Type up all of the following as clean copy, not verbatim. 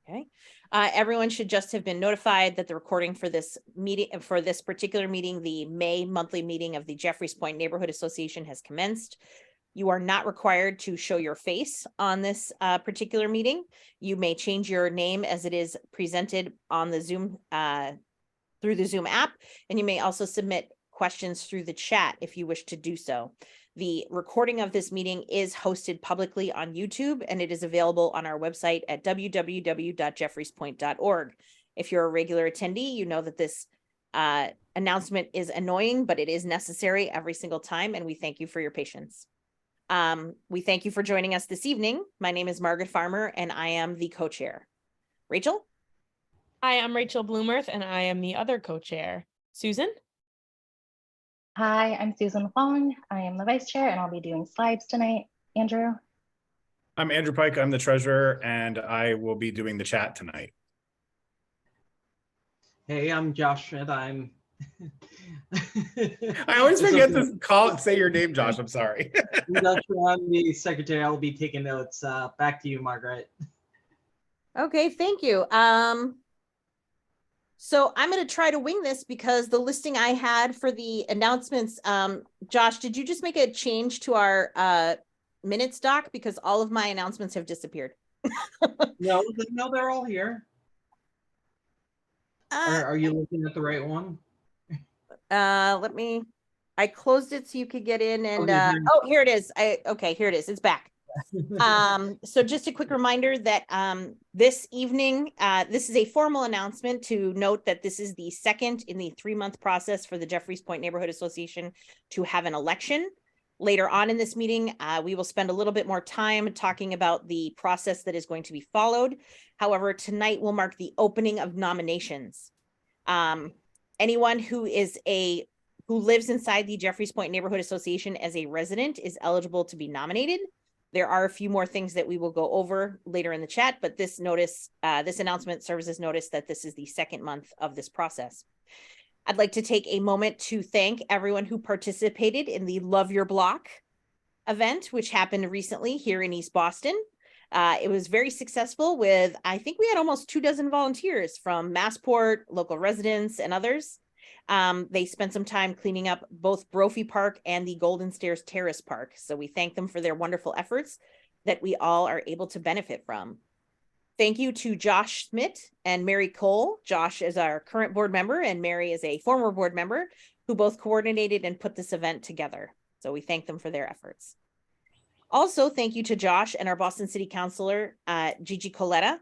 Okay. Everyone should just have been notified that the recording for this meeting, for this particular meeting, the May monthly meeting of the Jeffreys Point Neighborhood Association has commenced. You are not required to show your face on this particular meeting. You may change your name as it is presented on the Zoom through the Zoom app, and you may also submit questions through the chat if you wish to do so. The recording of this meeting is hosted publicly on YouTube, and it is available on our website at www.jeffreyspoint.org. If you're a regular attendee, you know that this announcement is annoying, but it is necessary every single time, and we thank you for your patience. We thank you for joining us this evening. My name is Margaret Farmer, and I am the co-chair. Rachel? Hi, I'm Rachel Bloomerth, and I am the other co-chair. Susan? Hi, I'm Susan Fong. I am the vice chair, and I'll be doing slides tonight. Andrew? I'm Andrew Pike. I'm the treasurer, and I will be doing the chat tonight. Hey, I'm Josh Schmidt. I'm I always forget to say your name, Josh. I'm sorry. I'm the secretary. I'll be taking notes. Back to you, Margaret. Okay, thank you. So I'm going to try to wing this because the listing I had for the announcements, Josh, did you just make a change to our minutes doc? Because all of my announcements have disappeared. No, they're all here. Are you looking at the right one? I closed it so you could get in and, here it is. Okay, here it is. It's back. So just a quick reminder that this evening, this is a formal announcement to note that this is the second in the 3-month process for the Jeffreys Point Neighborhood Association to have an election. Later on in this meeting, we will spend a little bit more time talking about the process that is going to be followed. However, tonight will mark the opening of nominations. Anyone who lives inside the Jeffreys Point Neighborhood Association as a resident is eligible to be nominated. There are a few more things that we will go over later in the chat, but this announcement serves as notice that this is the second month of this process. I'd like to take a moment to thank everyone who participated in the Love Your Block event, which happened recently here in East Boston. It was very successful with, I think we had almost 24 volunteers from Massport, local residents, and others. They spent some time cleaning up both Brophy Park and the Golden Stairs Terrace Park. So we thank them for their wonderful efforts that we all are able to benefit from. Thank you to Josh Schmidt and Mary Cole. Josh is our current board member and Mary is a former board member who both coordinated and put this event together. So we thank them for their efforts. Also, thank you to Josh and our Boston City Councilor, Gigi Coletta,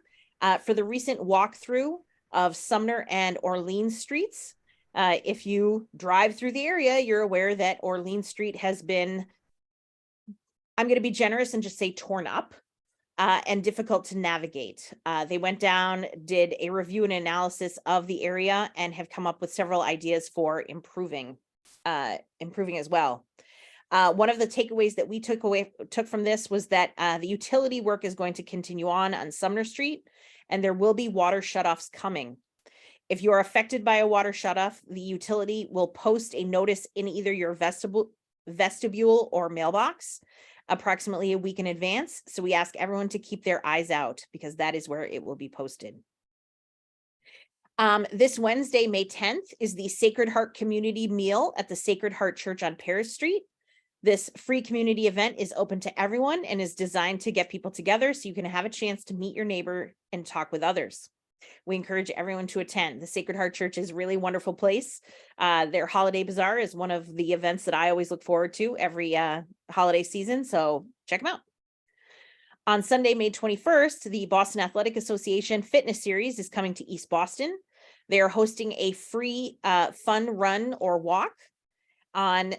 for the recent walkthrough of Sumner and Orleans streets. If you drive through the area, you're aware that Orleans Street has been, I'm going to be generous and just say torn up and difficult to navigate. They went down, did a review and analysis of the area and have come up with several ideas for improving as well. One of the takeaways that we took from this was that the utility work is going to continue on Sumner Street, and there will be water shutoffs coming. If you are affected by a water shutoff, the utility will post a notice in either your vestibule or mailbox approximately a week in advance. So we ask everyone to keep their eyes out because that is where it will be posted. This Wednesday, May 10th, is the Sacred Heart Community Meal at the Sacred Heart Church on Paris Street. This free community event is open to everyone and is designed to get people together so you can have a chance to meet your neighbor and talk with others. We encourage everyone to attend. The Sacred Heart Church is a really wonderful place. Their holiday bazaar is one of the events that I always look forward to every holiday season, so check them out. On Sunday, May 21st, the Boston Athletic Association Fitness Series is coming to East Boston. They are hosting a free fun run or walk and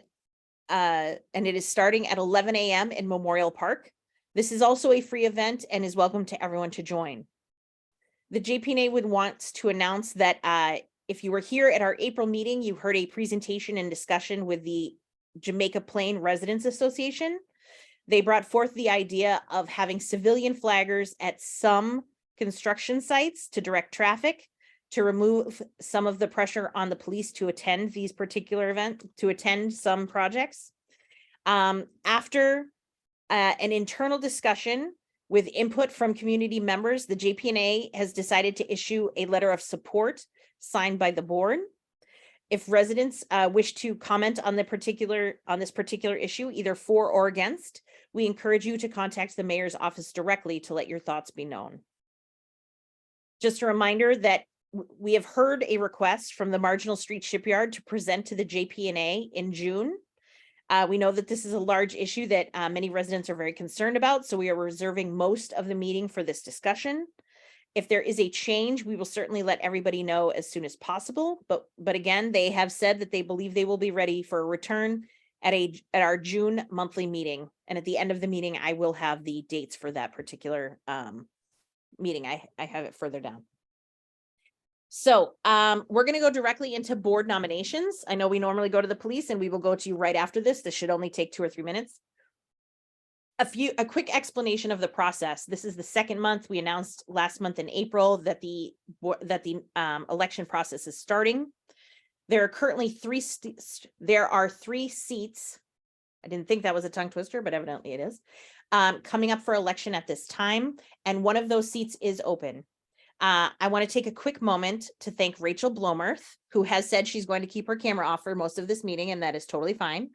it is starting at 11 a.m. in Memorial Park. This is also a free event and is welcome to everyone to join. The JPNA would want to announce that if you were here at our April meeting, you heard a presentation and discussion with the Jamaica Plain Residents Association. They brought forth the idea of having civilian flaggers at some construction sites to direct traffic, to remove some of the pressure on the police to attend these particular events, to attend some projects. After an internal discussion, With input from community members, the JPNA has decided to issue a letter of support signed by the board. If residents wish to comment on this particular issue, either for or against, we encourage you to contact the mayor's office directly to let your thoughts be known. Just a reminder that we have heard a request from the Marginal Street Shipyard to present to the JPNA in June. We know that this is a large issue that many residents are very concerned about, so we are reserving most of the meeting for this discussion. If there is a change, we will certainly let everybody know as soon as possible. But again, they have said that they believe they will be ready for a return at our June monthly meeting. And at the end of the meeting, I will have the dates for that particular meeting. I have it further down. So we're going to go directly into board nominations. I know we normally go to the police, and we will go to you right after this. This should only take 2 or 3 minutes. A quick explanation of the process. This is the second month. We announced last month in April that the election process is starting. There are currently 3 seats. I didn't think that was a tongue twister, but evidently it is. Coming up for election at this time, and one of those seats is open. I want to take a quick moment to thank Rachel Blomert, who has said she's going to keep her camera off for most of this meeting, and that is totally fine.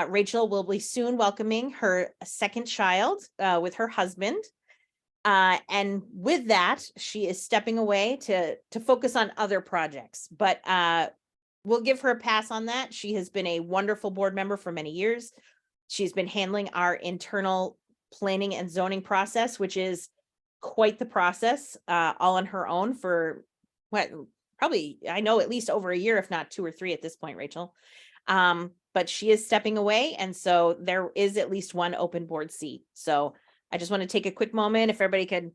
Rachel will be soon welcoming her second child with her husband. And with that, she is stepping away to focus on other projects, but we'll give her a pass on that. She has been a wonderful board member for many years. She's been handling our internal planning and zoning process, which is quite the process, all on her own for what, probably, I know, at least over a year, if not 2 or 3 at this point, Rachel. But she is stepping away, and so there is at least one open board seat. So I just want to take a quick moment. If everybody could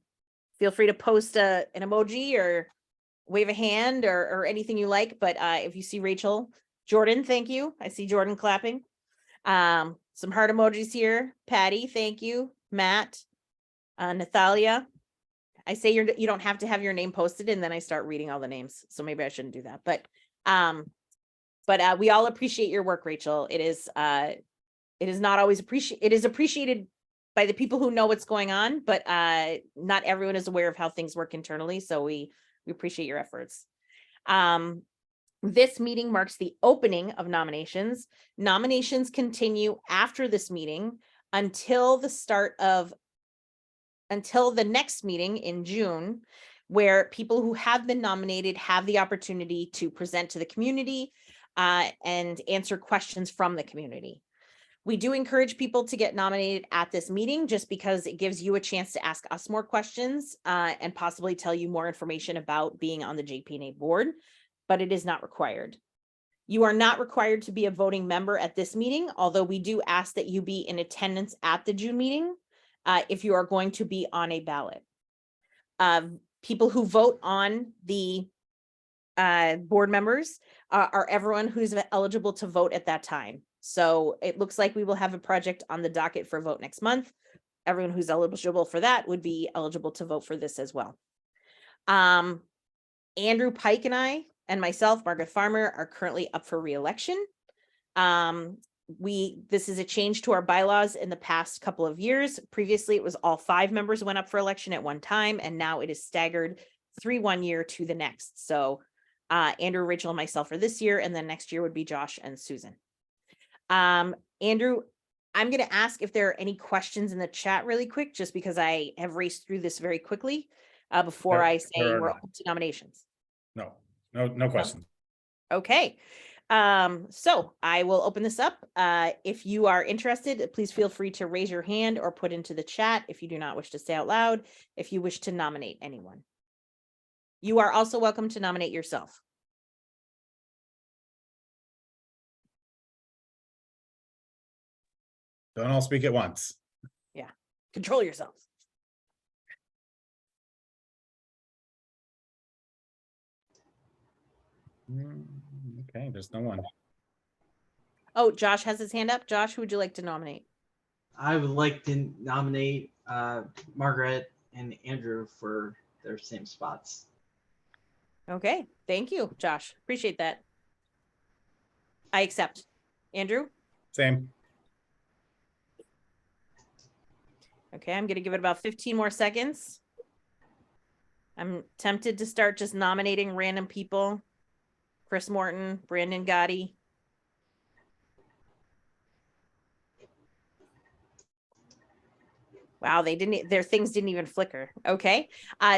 feel free to post an emoji or wave a hand or anything you like. But if you see Rachel, Jordan, thank you. I see Jordan clapping. Some heart emojis here. Patty, thank you. Matt, Nathalia. I say you don't have to have your name posted, and then I start reading all the names. So maybe I shouldn't do that. But we all appreciate your work, Rachel. It is not always appreciated. It is appreciated by the people who know what's going on, but not everyone is aware of how things work internally. So we appreciate your efforts. This meeting marks the opening of nominations. Nominations continue after this meeting until the next meeting in June, where people who have been nominated have the opportunity to present to the community and answer questions from the community. We do encourage people to get nominated at this meeting just because it gives you a chance to ask us more questions and possibly tell you more information about being on the JPNA board, but it is not required. You are not required to be a voting member at this meeting, although we do ask that you be in attendance at the June meeting if you are going to be on a ballot. People who vote on the board members are everyone who's eligible to vote at that time. So it looks like we will have a project on the docket for vote next month. Everyone who's eligible for that would be eligible to vote for this as well. Andrew Pike and I and myself, Margaret Farmer, are currently up for re-election. This is a change to our bylaws in the past couple of years. Previously, it was all 5 members went up for election at one time, and now it is staggered 3 one year to the next. So Andrew, Rachel, and myself are this year, and then next year would be Josh and Susan. Andrew, I'm going to ask if there are any questions in the chat really quick, just because I have raced through this very quickly before I say we're open to nominations. No questions. Okay. So I will open this up. If you are interested, please feel free to raise your hand or put into the chat if you do not wish to say out loud, if you wish to nominate anyone. You are also welcome to nominate yourself. Don't all speak at once. Yeah, control yourselves. Okay, there's no one. Oh, Josh has his hand up. Josh, who would you like to nominate? I would like to nominate Margaret and Andrew for their same spots. Okay, thank you, Josh. Appreciate that. I accept. Andrew? Same. Okay, I'm going to give it about 15 more seconds. I'm tempted to start just nominating random people. Chris Morton, Brandon Gotti. Wow, their things didn't even flicker. Okay.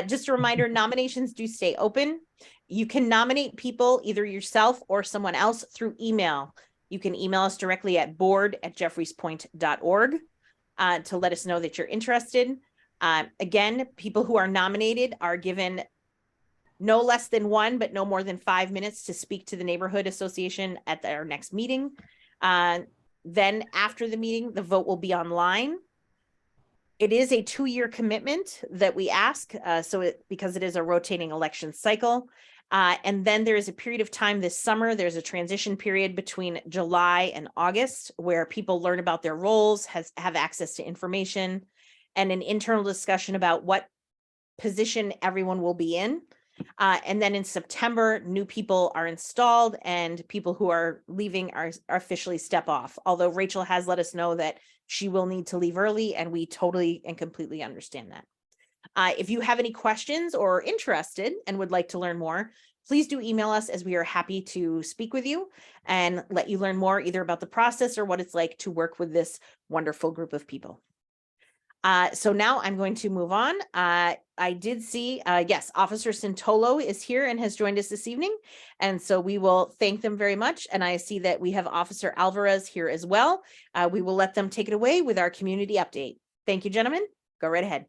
Just a reminder, nominations do stay open. You can nominate people, either yourself or someone else, through email. You can email us directly at board@jeffreyspoint.org to let us know that you're interested. Again, people who are nominated are given no less than 1, but no more than 5 minutes to speak to the neighborhood association at our next meeting. Then after the meeting, the vote will be online. It is a 2-year commitment that we ask, because it is a rotating election cycle. And then there is a period of time this summer. There's a transition period between July and August where people learn about their roles, have access to information, and an internal discussion about what position everyone will be in. And then in September, new people are installed and people who are leaving are officially step off. Although Rachel has let us know that she will need to leave early, and we totally and completely understand that. If you have any questions or interested and would like to learn more, please do email us, as we are happy to speak with you and let you learn more either about the process or what it's like to work with this wonderful group of people. So now I'm going to move on. I did see, yes, Officer Santolo is here and has joined us this evening. And so we will thank them very much. And I see that we have Officer Alvarez here as well. We will let them take it away with our community update. Thank you, gentlemen. Go right ahead.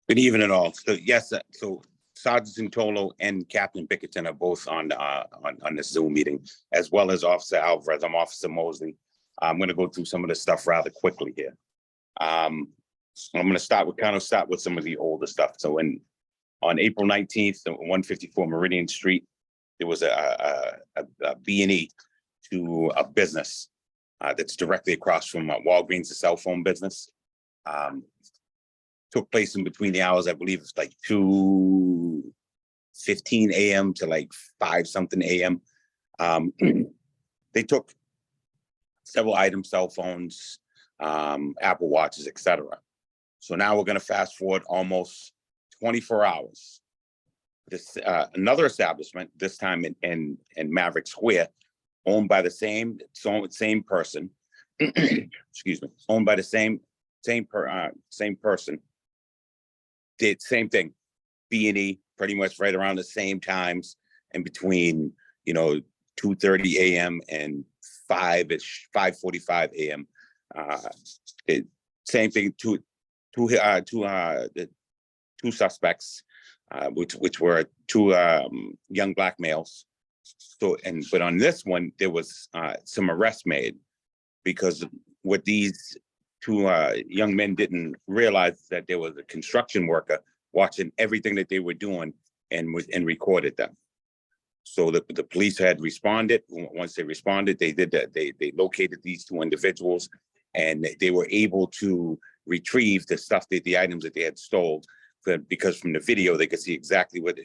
Good evening, all. So yes, so Sergeant Santolo and Captain Bickerton are both on this Zoom meeting, as well as Officer Alvarez. I'm Officer Mosley. I'm going to go through some of the stuff rather quickly here. I'm going to start with some of the older stuff. So on April 19th, 154 Meridian Street, there was a B&E to a business that's directly across from Walgreens, the cell phone business. Took place in between the hours, I believe it's like 2:15 a.m. to like 5-something a.m. They took several items, cell phones, Apple Watches, etc. So now we're going to fast forward almost 24 hours. This another establishment, this time in Maverick Square, owned by the same person. Excuse me, owned by the same person. Did same thing, B&E, pretty much right around the same times, in between 2:30 a.m. and 5:45 a.m. Same thing. Two suspects, which were 2 young black males. So but on this one there was some arrests made, because what these 2 young men didn't realize that there was a construction worker watching everything that they were doing and recorded them. So the police had responded. Once they responded, they did that. They located these 2 individuals, and they were able to retrieve the stuff, the items that they had stole, because from the video they could see exactly what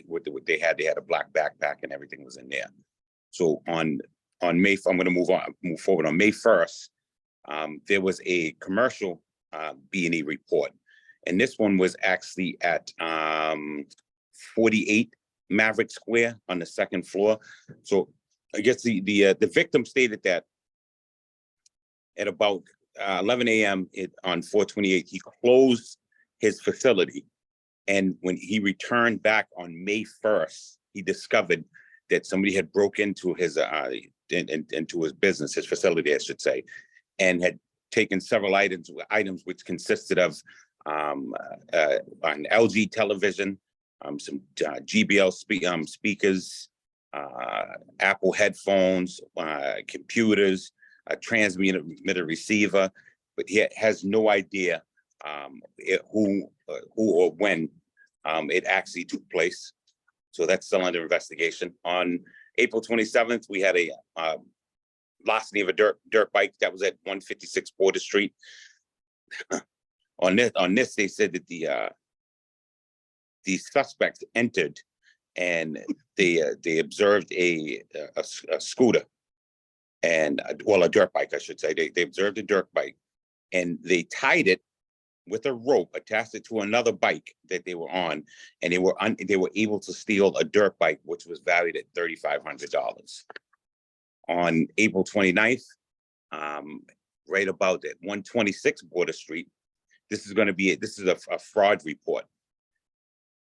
they had. They had a black backpack and everything was in there. So on May, I'm going to move forward. On May 1st, there was a commercial B&E report, and this one was actually at 48 Maverick Square on the 2nd floor. So I guess the victim stated that at about 11 a.m. on 4/28, he closed his facility, and when he returned back on May 1st, he discovered that somebody had broke into his into his business, his facility, I should say, and had taken several items which consisted of an LG television, some GBL speakers, Apple headphones, computers, a transmitter receiver, but he has no idea who or when it actually took place. So that's still under investigation. On April 27th, we had a larceny of a dirt bike that was at 156 Border Street. On this, they said that the suspects entered and they observed a scooter, and a dirt bike, I should say. They observed a dirt bike, and they tied it with a rope, attached it to another bike that they were on, and they were able to steal a dirt bike, which was valued at $3,500. On April 29th, right about at 126 Border Street, this is a fraud report.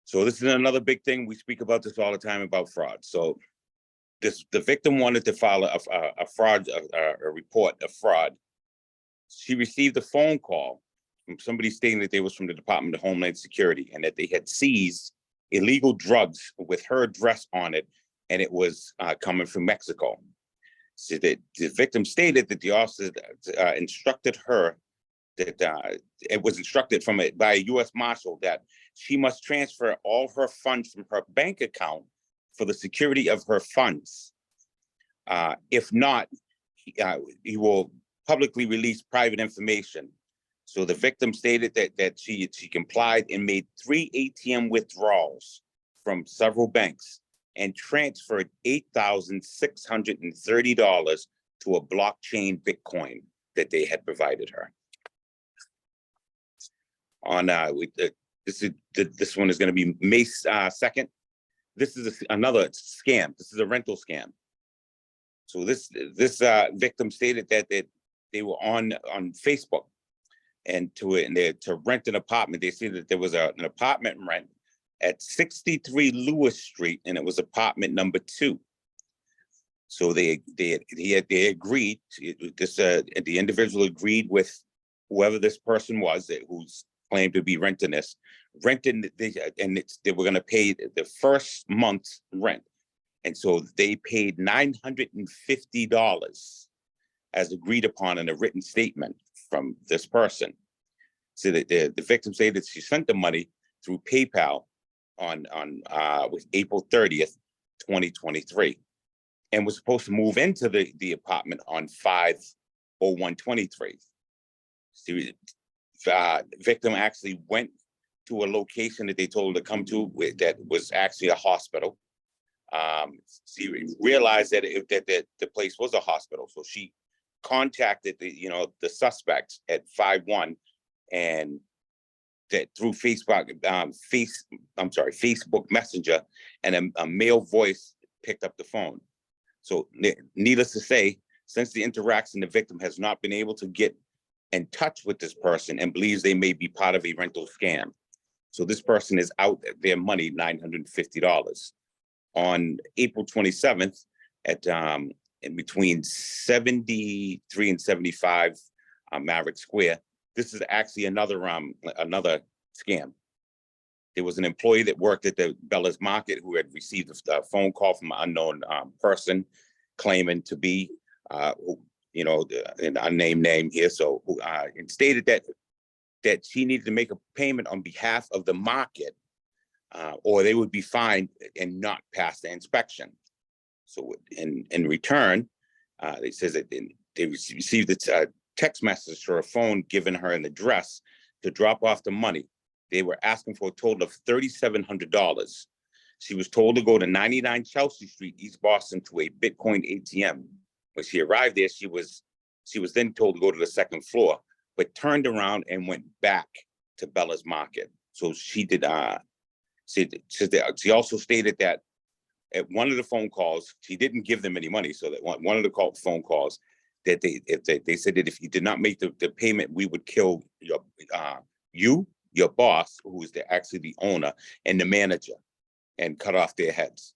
So this is another big thing. We speak about this all the time about fraud. So the victim wanted to file a report of fraud. She received a phone call from somebody stating that they was from the Department of Homeland Security and that they had seized illegal drugs with her address on it, and it was coming from Mexico. So the victim stated that the officer instructed her that it was instructed by a U.S. Marshal that she must transfer all her funds from her bank account for the security of her funds. If not, he will publicly release private information. So the victim stated that she complied and made 3 ATM withdrawals from several banks and transferred $8,630 to a blockchain Bitcoin that they had provided her. On this one is going to be May 2nd. This is another scam. This is a rental scam. So this victim stated that they were on Facebook and to rent an apartment. They said that there was an apartment rent at 63 Lewis Street, and it was apartment number 2. So they agreed. The individual agreed with whoever this person was who's claimed to be renting this, and they were going to pay the first month's rent, and so they paid $950 as agreed upon in a written statement from this person. So that the victim said that she sent the money through PayPal on April 30th, 2023, and was supposed to move into the apartment on 5/01/23. Victim actually went to a location that they told her to come to that was actually a hospital. She realized that the place was a hospital, so she contacted the suspects at 5/1, and that through Facebook Messenger, and a male voice picked up the phone. So needless to say, since the interaction, the victim has not been able to get in touch with this person and believes they may be part of a rental scam. So this person is out their money, $950. On April 27th at in between 73 and 75 Maverick Square, this is actually another scam. There was an employee that worked at the Bella's Market who had received a phone call from an unknown person claiming to be an unnamed name here. So and stated that she needed to make a payment on behalf of the market, or they would be fined and not pass the inspection. So in return, they says that they received a text message to her phone giving her an address to drop off the money. They were asking for a total of $3,700. She was told to go to 99 Chelsea Street, East Boston, to a Bitcoin ATM. When she arrived there, she was then told to go to the second floor, but turned around and went back to Bella's Market. So she did. She also stated that at one of the phone calls, she didn't give them any money. So that one of the phone calls, that they said that if you did not make the payment, we would kill your boss, who is actually the owner, and the manager, and cut off their heads.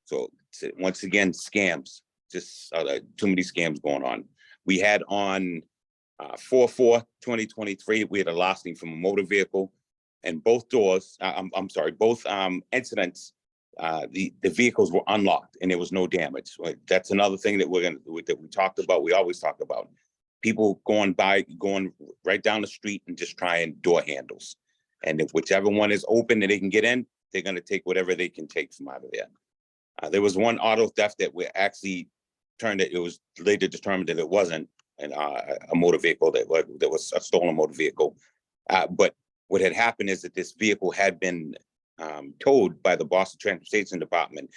So once again, scams. Just too many scams going on. We had on 4/4/2023, we had a larceny from a motor vehicle, and both doors. Both incidents. The vehicles were unlocked and there was no damage. That's another thing that we talked about. We always talk about people going right down the street and just trying door handles. And if whichever one is open and they can get in, they're going to take whatever they can take from out of there. There was one auto theft that we actually it was later determined that it wasn't a motor vehicle, that was a stolen motor vehicle. But what had happened is that this vehicle had been towed by the Boston Transportation Department,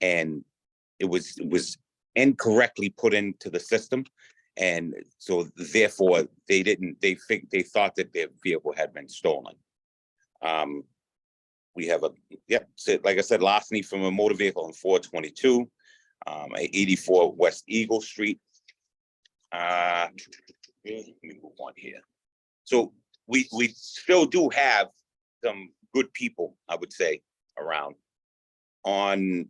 and it was incorrectly put into the system, And so therefore they thought that their vehicle had been stolen. We have like I said, larceny from a motor vehicle on 422, 84 West Eagle Street. Let me move on here. So we still do have some good people, I would say, around. On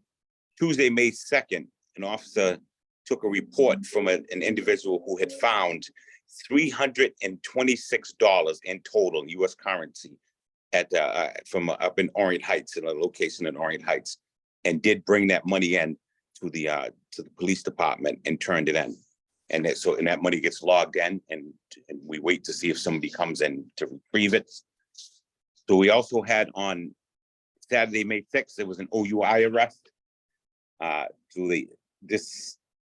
Tuesday, May 2nd, an officer took a report from an individual who had found $326 in total U.S. currency at from up in Orient Heights, in a location in Orient Heights, and did bring that money in to the police department and turned it in. And that money gets logged in, and we wait to see if somebody comes in to retrieve it. So we also had on Saturday, May 6th, there was an OUI arrest. This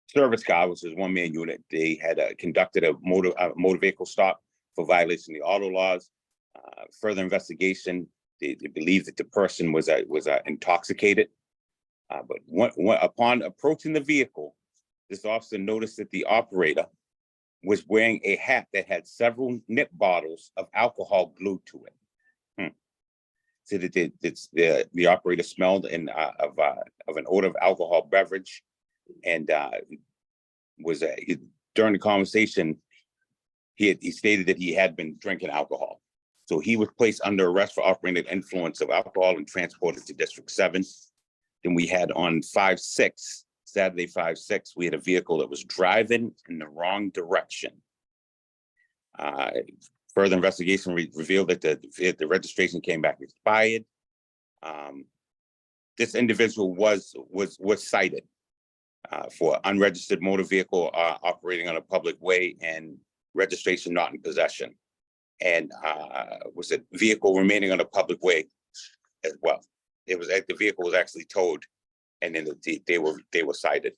service car, which was one-man unit, they had conducted a motor vehicle stop for violation of the auto laws. Further investigation, they believe that the person was intoxicated. But upon approaching the vehicle, this officer noticed that the operator was wearing a hat that had several nip bottles of alcohol glued to it. So that the operator smelled of an odor of alcohol beverage, and during the conversation, he stated that he had been drinking alcohol. So he was placed under arrest for operating under influence of alcohol and transported to District 7. Then we had on 5/6, Saturday 5/6, we had a vehicle that was driving in the wrong direction. Further investigation revealed that the registration came back expired. This individual was cited for unregistered motor vehicle operating on a public way and registration not in possession, and was a vehicle remaining on a public way as well. The vehicle was actually towed, and then they were cited.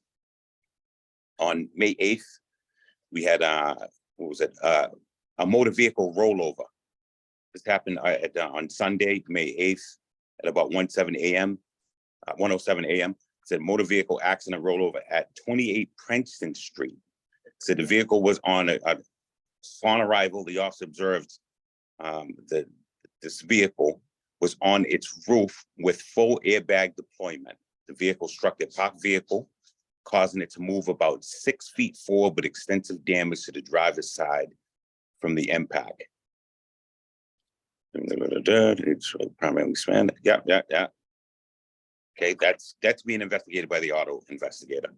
On May 8th, we had a motor vehicle rollover. This happened on Sunday, May 8th, at about 1:07 a.m. It said motor vehicle accident rollover at 28 Princeton Street. So the vehicle was on arrival. The officer observed this vehicle was on its roof with full airbag deployment. The vehicle struck a parked vehicle, causing it to move about 6 feet forward, but extensive damage to the driver's side from the impact. It's primarily spanned. Yeah. Okay, that's being investigated by the auto investigator.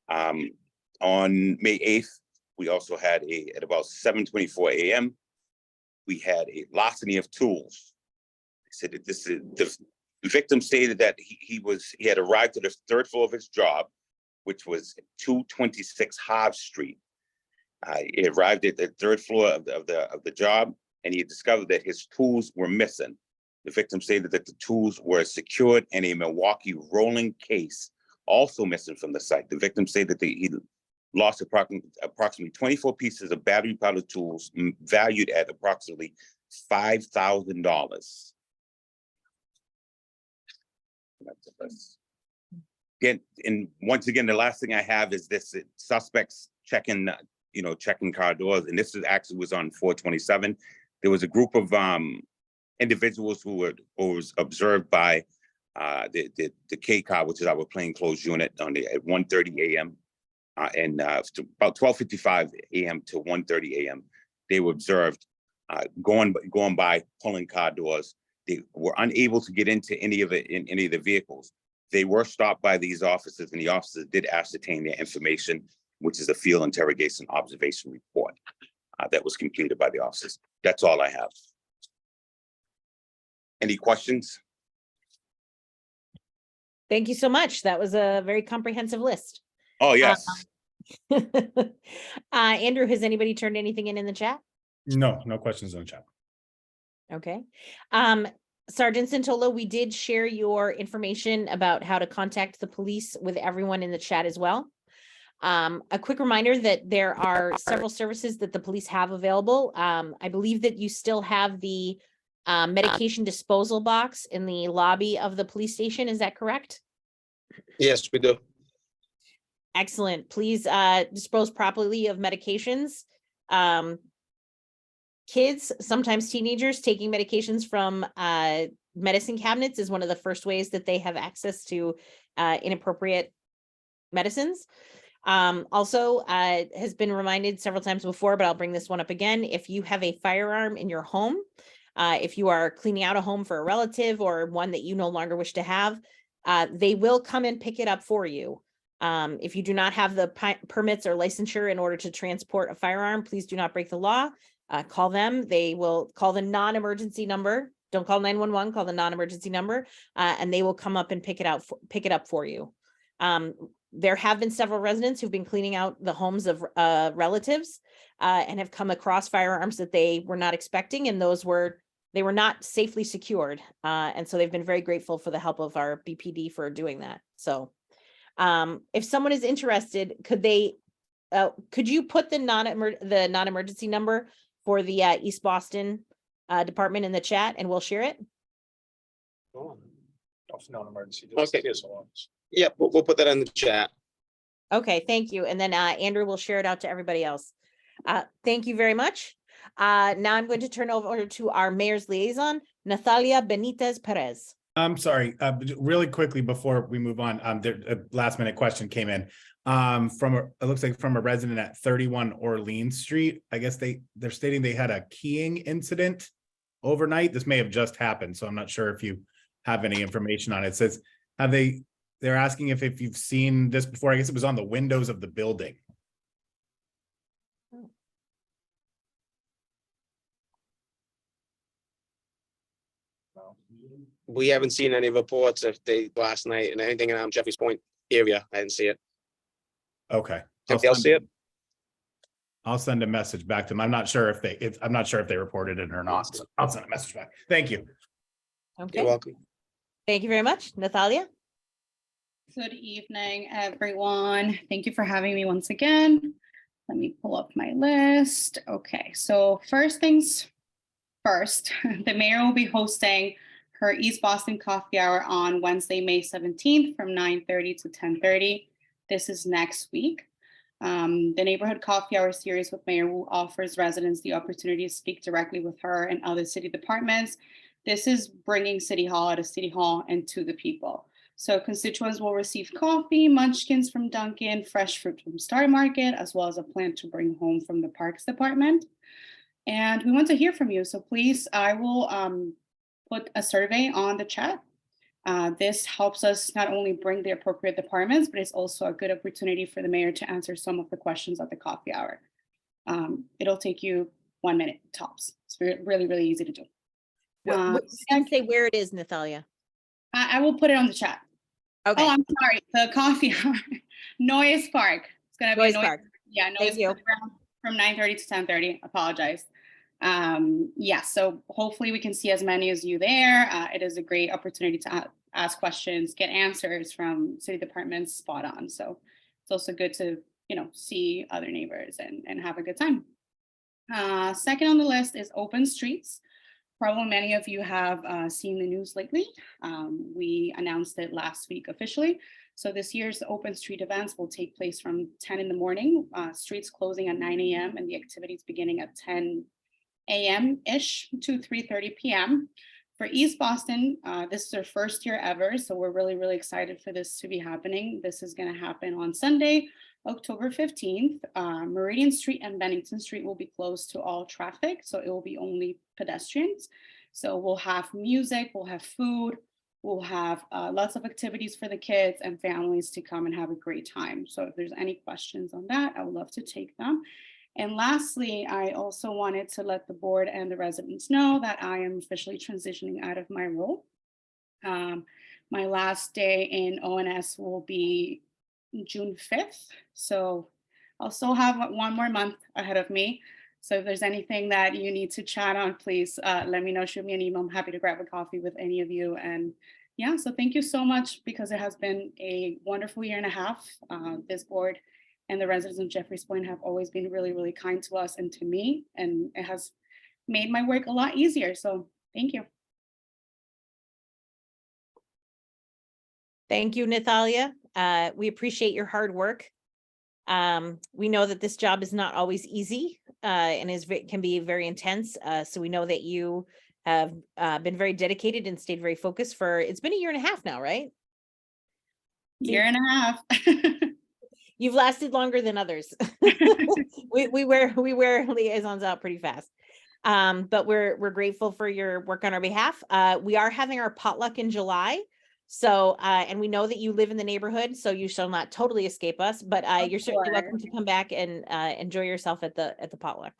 On May 8th, we also had at about 7:24 a.m., we had a larceny of tools. They said that the victim stated that he had arrived to the 3rd floor of his job, which was 226 Harv Street. He arrived at the 3rd floor of the job, and he discovered that his tools were missing. The victim stated that the tools were secured in a Milwaukee rolling case, also missing from the site. The victim stated that he lost approximately 24 pieces of battery powered tools valued at approximately $5,000. Again, and once again, the last thing I have is this: suspects checking car doors, and this was on 427. There was a group of individuals who was observed by the K car, which is our plainclothes unit, at 1:30 a.m. And about 12:55 a.m. to 1:30 a.m. They were observed going by, pulling car doors. They were unable to get into any of the vehicles. They were stopped by these officers, and the officers did ascertain their information, which is a field interrogation observation report that was completed by the officers. That's all I have. Any questions? Thank you so much. That was a very comprehensive list. Oh, yes. Andrew, has anybody turned anything in the chat? No questions in the chat. Okay. Sergeant Santola, we did share your information about how to contact the police with everyone in the chat as well. A quick reminder that there are several services that the police have available. I believe that you still have the medication disposal box in the lobby of the police station. Is that correct? Yes, we do. Excellent. Please dispose properly of medications. Kids, sometimes teenagers, taking medications from medicine cabinets is one of the first ways that they have access to inappropriate medicines. Also, has been reminded several times before, but I'll bring this one up again. If you have a firearm in your home, if you are cleaning out a home for a relative or one that you no longer wish to have, they will come and pick it up for you. If you do not have the permits or licensure in order to transport a firearm, please do not break the law. Call them. They will call the non-emergency number. Don't call 911, call the non-emergency number, and they will come up and pick it up for you. There have been several residents who've been cleaning out the homes of relatives and have come across firearms that they were not expecting, and they were not safely secured. And so they've been very grateful for the help of our BPD for doing that. So if someone is interested, could you put the non-emergency number for the East Boston department in the chat, and we'll share it? Non-emergency. Okay. Yeah, we'll put that in the chat. Okay, thank you. And then Andrew will share it out to everybody else. Thank you very much. Now I'm going to turn over to our mayor's liaison, Nathalia Benitez-Perez. I'm sorry, really quickly before we move on, a last minute question came in it looks like from a resident at 31 Orleans Street. I guess they're stating they had a keying incident overnight. This may have just happened, so I'm not sure if you have any information on it. It says, they're asking if you've seen this before. I guess it was on the windows of the building. We haven't seen any reports of last night and anything around Jeffrey's Point area. I didn't see it. Okay. Anybody else see it? I'll send a message back to them. I'm not sure if they reported it or not. So I'll send a message back. Thank you. Okay. You're welcome. Thank you very much, Nathalia. Good evening, everyone. Thank you for having me once again. Let me pull up my list. Okay, so first things first, the mayor will be hosting her East Boston Coffee Hour on Wednesday, May 17th from 9:30 to 10:30. This is next week. The Neighborhood Coffee Hour series with Mayor Wu offers residents the opportunity to speak directly with her and other city departments. This is bringing City Hall out of City Hall and to the people. So constituents will receive coffee, munchkins from Dunkin', fresh fruit from Star Market, as well as a plant to bring home from the Parks Department. And we want to hear from you. So please, I will put a survey on the chat. This helps us not only bring the appropriate departments, but it's also a good opportunity for the mayor to answer some of the questions at the coffee hour. It'll take you 1 minute tops. It's really, really easy to do. And say where it is, Nathalia. I will put it on the chat. Okay. Oh, I'm sorry. The coffee hour, Noyes Park. It's gonna be Noyes Park. Yeah, Noyes Park from 9:30 to 10:30. Apologize. Yeah, so hopefully we can see as many as you there. It is a great opportunity to ask questions, get answers from city departments spot on. So it's also good to, see other neighbors and have a good time. Second on the list is open streets. Probably many of you have seen the news lately. We announced it last week officially. So this year's open street events will take place from 10 in the morning, streets closing at 9 a.m. and the activities beginning at 10 a.m.-ish to 3:30 p.m. For East Boston, this is our first year ever, so we're really, really excited for this to be happening. This is going to happen on Sunday, October 15th. Meridian Street and Bennington Street will be closed to all traffic, so it will be only pedestrians. So we'll have music, we'll have food, we'll have lots of activities for the kids and families to come and have a great time. So if there's any questions on that, I would love to take them. And lastly, I also wanted to let the board and the residents know that I am officially transitioning out of my role. My last day in ONS will be June 5th. So I'll still have 1 more month ahead of me. So if there's anything that you need to chat on, please let me know, shoot me an email. I'm happy to grab a coffee with any of you. And yeah, so thank you so much because it has been a wonderful 1.5 years. This board and the residents of Jeffreys Point have always been really, really kind to us and to me, and it has made my work a lot easier. So thank you. Thank you, Nathalia. We appreciate your hard work We know that this job is not always easy and can be very intense. So we know that you have been very dedicated and stayed very focused it's been a year and a half now, right? Year and a half. You've lasted longer than others. we wear liaisons out pretty fast. But we're grateful for your work on our behalf. We are having our potluck in July. So, and we know that you live in the neighborhood, so you shall not totally escape us, but you're certainly welcome to come back and enjoy yourself at the potluck.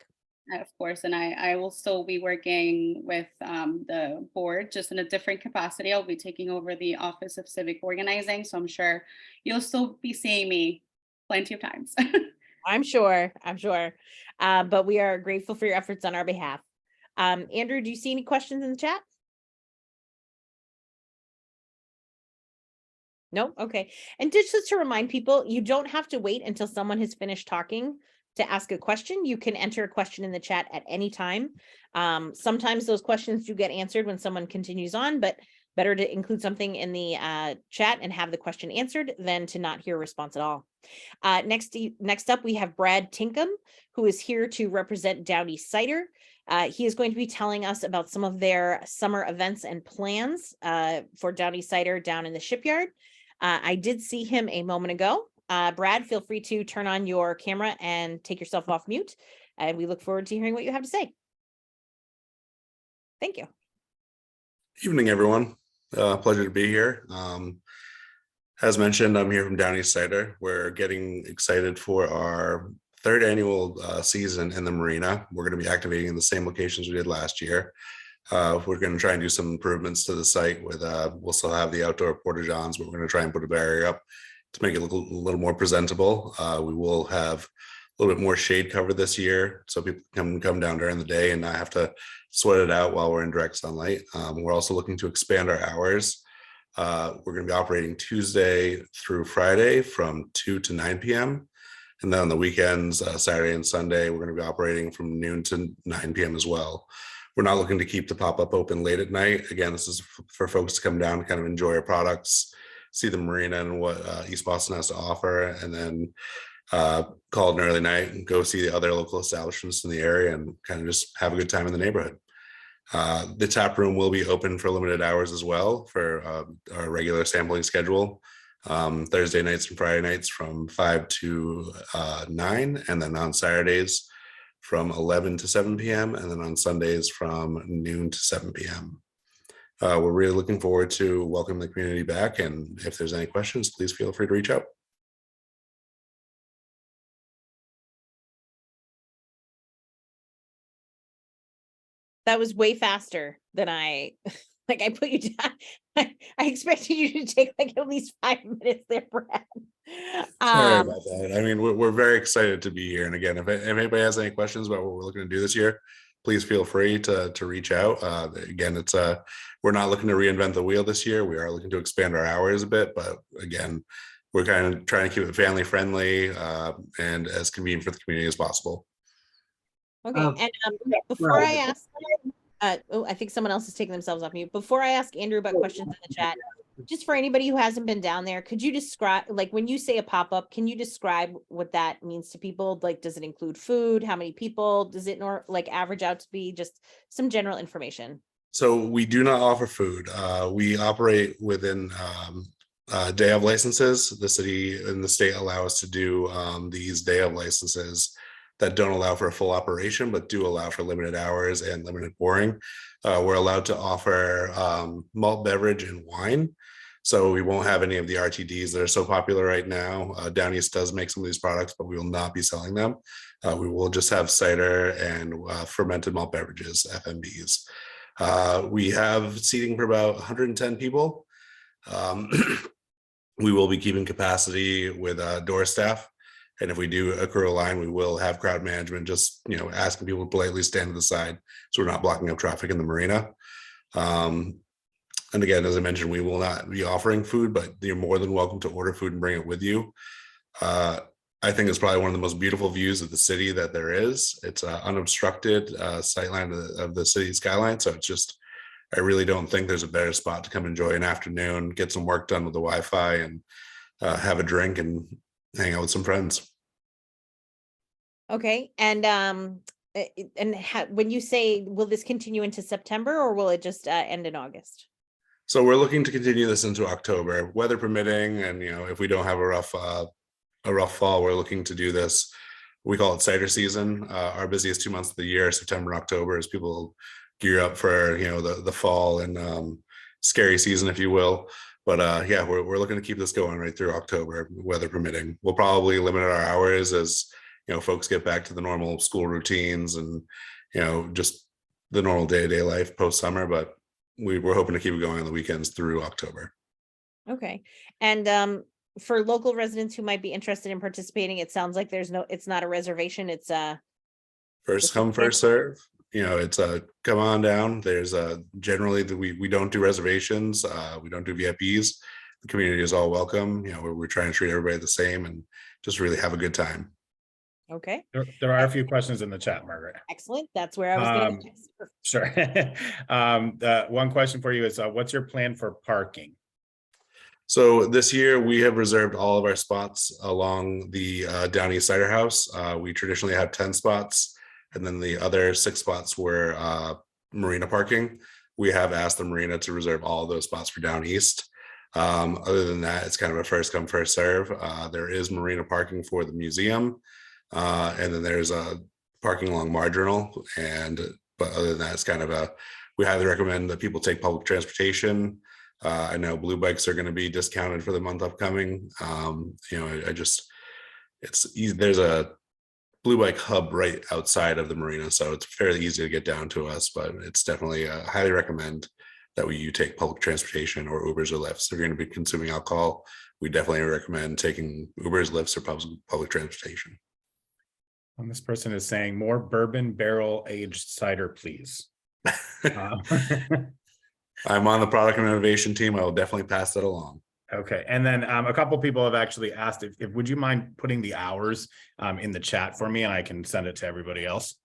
Of course, and I will still be working with the board, just in a different capacity. I'll be taking over the Office of Civic Organizing, so I'm sure you'll still be seeing me plenty of times. I'm sure. But we are grateful for your efforts on our behalf. Andrew, do you see any questions in the chat? No? Okay. And just to remind people, you don't have to wait until someone has finished talking to ask a question. You can enter a question in the chat at any time. Sometimes those questions do get answered when someone continues on, but better to include something in the chat and have the question answered than to not hear a response at all. Next up, we have Brad Tinkham, who is here to represent Downeast Cider. He is going to be telling us about some of their summer events and plans for Downeast Cider down in the shipyard. I did see him a moment ago. Brad, feel free to turn on your camera and take yourself off mute. And we look forward to hearing what you have to say. Thank you. Evening, everyone. Pleasure to be here. As mentioned, I'm here from Downeast Cider. We're getting excited for our third annual season in the marina. We're going to be activating in the same locations we did last year. We're going to try and do some improvements to the site with we'll still have the outdoor porta-johns, but we're going to try and put a barrier up to make it look a little more presentable. We will have a little bit more shade cover this year, so people can come down during the day and not have to sweat it out while we're in direct sunlight. We're also looking to expand our hours. We're going to be operating Tuesday through Friday from 2 to 9 p.m. And then on the weekends, Saturday and Sunday, we're going to be operating from noon to 9 p.m. as well. We're not looking to keep the pop-up open late at night. Again, this is for folks to come down and kind of enjoy our products, see the marina and what East Boston has to offer, and then call it an early night and go see the other local establishments in the area and kind of just have a good time in the neighborhood. The tap room will be open for limited hours as well for our regular sampling schedule. Thursday nights and Friday nights from 5 to 9, and then on Saturdays from 11 to 7 p.m. and then on Sundays from noon to 7 p.m. We're really looking forward to welcoming the community back, and if there's any questions, please feel free to reach out. That was way faster than I put you down. I expected you to take like at least 5 minutes there, Brad. Sorry about that. I mean, we're very excited to be here. And again, if anybody has any questions about what we're looking to do this year, please feel free to reach out. Again, we're not looking to reinvent the wheel this year. We are looking to expand our hours a bit, but again, we're kind of trying to keep it family friendly and as convenient for the community as possible. Okay, and before I ask, I think someone else is taking themselves off mute. Before I ask Andrew about questions in the chat, just for anybody who hasn't been down there, could you describe, like when you say a pop-up, can you describe what that means to people? Like, does it include food? How many people? Does it like average out to be? Just some general information. So we do not offer food. We operate within day of licenses. The city and the state allow us to do these day of licenses that don't allow for a full operation, but do allow for limited hours and limited pouring. We're allowed to offer malt beverage and wine. So we won't have any of the RTDs that are so popular right now. Downeast does make some of these products, but we will not be selling them. We will just have cider and fermented malt beverages, FMBs. We have seating for about 110 people. We will be keeping capacity with door staff. And if we do accrue a line, we will have crowd management, just asking people to politely stand to the side so we're not blocking up traffic in the marina. And again, as I mentioned, we will not be offering food, but you're more than welcome to order food and bring it with you. I think it's probably one of the most beautiful views of the city that there is. It's an unobstructed sightline of the city skyline. So it's just, I really don't think there's a better spot to come enjoy an afternoon, get some work done with the Wi-Fi, and have a drink and hang out with some friends. Okay, and when you say, will this continue into September or will it just end in August? So we're looking to continue this into October, weather permitting, and if we don't have a rough fall, we're looking to do this. We call it cider season. Our busiest 2 months of the year, September and October, as people gear up for the fall and scary season, if you will. But yeah, we're looking to keep this going right through October, weather permitting. We'll probably limit our hours as folks get back to the normal school routines and just the normal day-to-day life post summer. But we're hoping to keep it going on the weekends through October. Okay, and for local residents who might be interested in participating, it sounds like it's not a reservation. It's First come, first serve. It's come on down. There's generally we don't do reservations. We don't do VIPs. The community is all welcome. We're trying to treat everybody the same and just really have a good time. Okay. There are a few questions in the chat, Margaret. Excellent. That's where I was going next. Sure. One question for you is, what's your plan for parking? So this year we have reserved all of our spots along the Downeast Cider House. We traditionally have 10 spots, and then the other 6 spots were marina parking. We have asked the marina to reserve all of those spots for Downeast. Other than that, it's kind of a first come, first serve. There is marina parking for the museum. And then there's a parking along Marginal. But other than that, it's kind of we highly recommend that people take public transportation. I know blue bikes are going to be discounted for the month upcoming. There's a blue bike hub right outside of the marina, so it's fairly easy to get down to us, but it's definitely highly recommend that you take public transportation or Ubers or Lyfts. If you're going to be consuming alcohol, we definitely recommend taking Ubers, Lyfts, or public transportation. And this person is saying more bourbon barrel aged cider, please. I'm on the product and innovation team. I will definitely pass that along. Okay, and then a couple people have actually asked if would you mind putting the hours in the chat for me, and I can send it to everybody else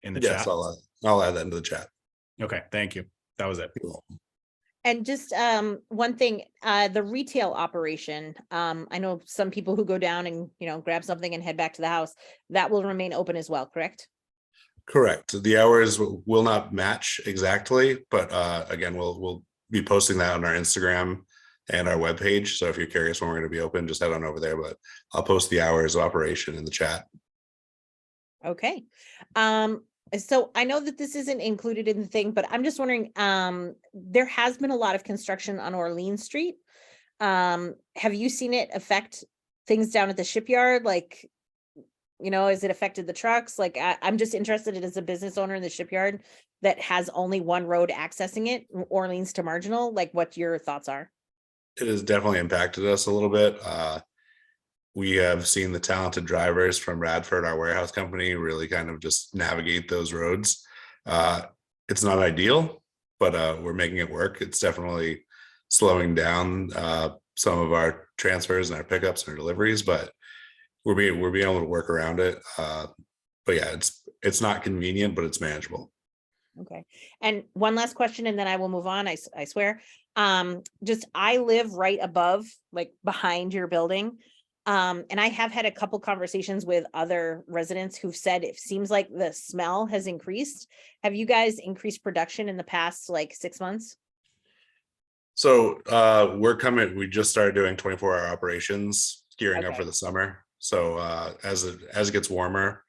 in the chat. I'll add that into the chat. Okay, thank you. That was it. And just one thing, the retail operation, I know some people who go down and grab something and head back to the house, that will remain open as well, correct? Correct. The hours will not match exactly, but again, we'll be posting that on our Instagram and our webpage. So if you're curious when we're going to be open, just head on over there. But I'll post the hours of operation in the chat. Okay. So I know that this isn't included in the thing, but I'm just wondering, there has been a lot of construction on Orleans Street. Have you seen it affect things down at the shipyard? Like, has it affected the trucks? Like, I'm just interested in, as a business owner in the shipyard that has only one road accessing it, Orleans to Marginal, like what your thoughts are. It has definitely impacted us a little bit. We have seen the talented drivers from Radford, our warehouse company, really kind of just navigate those roads. It's not ideal, but we're making it work. It's definitely slowing down some of our transfers and our pickups and our deliveries, but we're being able to work around it. But yeah, it's not convenient, but it's manageable. Okay. And one last question, and then I will move on. I swear. I live right above, like behind your building. And I have had a couple conversations with other residents who've said it seems like the smell has increased. Have you guys increased production in the past 6 months? So we just started doing 24-hour operations, gearing up for the summer. So as it gets warmer,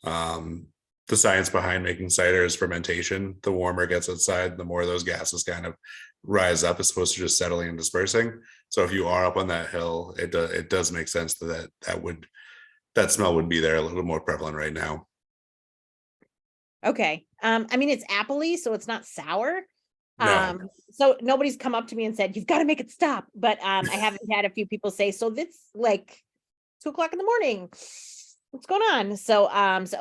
the science behind making cider is fermentation. The warmer it gets outside, the more those gases kind of rise up as opposed to just settling and dispersing. So if you are up on that hill, it does make sense that smell would be there a little more prevalent right now. Okay. I mean, it's appley, so it's not sour. No. So nobody's come up to me and said, you've got to make it stop. But I haven't had a few people say, so that's like 2 o'clock in the morning. What's going on? So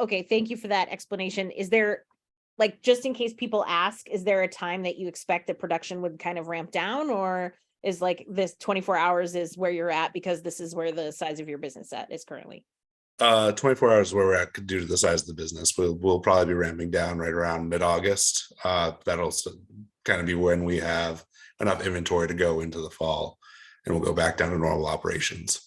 okay, thank you for that explanation. Is there, just in case people ask, is there a time that you expect that production would kind of ramp down, or is this 24 hours is where you're at because this is where the size of your business is currently? 24 hours where we're at due to the size of the business. We'll probably be ramping down right around mid-August. That'll kind of be when we have enough inventory to go into the fall, and we'll go back down to normal operations.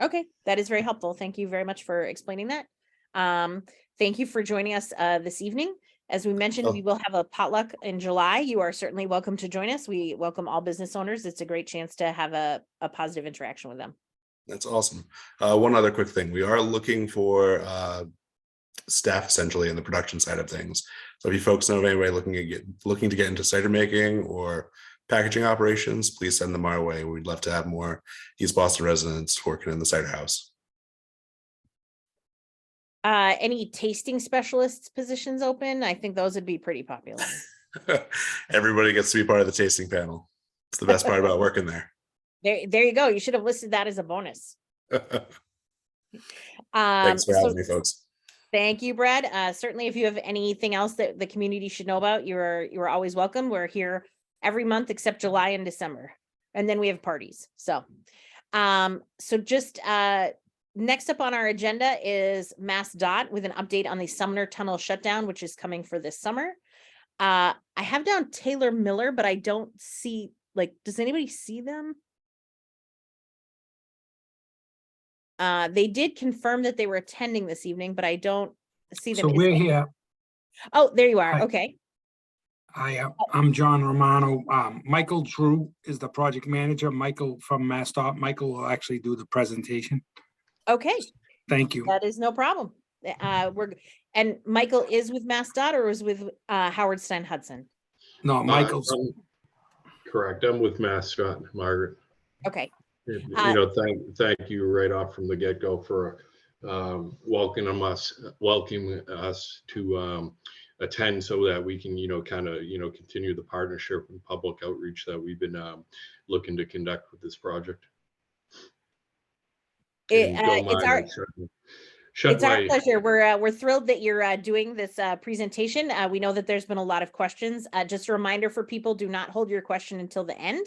Okay, that is very helpful. Thank you very much for explaining that. Thank you for joining us this evening. As we mentioned, Oh. we will have a potluck in July. You are certainly welcome to join us. We welcome all business owners. It's a great chance to have a positive interaction with them. That's awesome. One other quick thing. We are looking for staff essentially in the production side of things. So if you folks know of anybody looking to get into cider making or packaging operations, please send them our way. We'd love to have more East Boston residents working in the cider house. Any tasting specialists positions open? I think those would be pretty popular. Everybody gets to be part of the tasting panel. It's the best part about working there. There you go. You should have listed that as a bonus. Thanks for having me, folks. Thank you, Brad. Certainly, if you have anything else that the community should know about, you're always welcome. We're here every month except July and December, and then we have parties. So, just next up on our agenda is MassDOT with an update on the Sumner Tunnel shutdown, which is coming for this summer. I have down Taylor Miller, but I don't see, does anybody see them? They did confirm that they were attending this evening, but I don't see them. So we're here. Oh, there you are. Hi. Okay. Hi, I'm John Romano. Michael Drew is the project manager. Michael from MassDOT. Michael will actually do the presentation. Okay. Thank you. That is no problem. And Michael is with MassDOT or is with Howard Stein Hudson? No, Michael's. Correct. I'm with MassDOT, Margaret. Okay. Thank you right off from the get-go for welcoming us to attend so that we can, continue the partnership and public outreach that we've been looking to conduct with this project. It's our pleasure. We're thrilled that you're doing this presentation. We know that there's been a lot of questions. Just a reminder for people, do not hold your question until the end.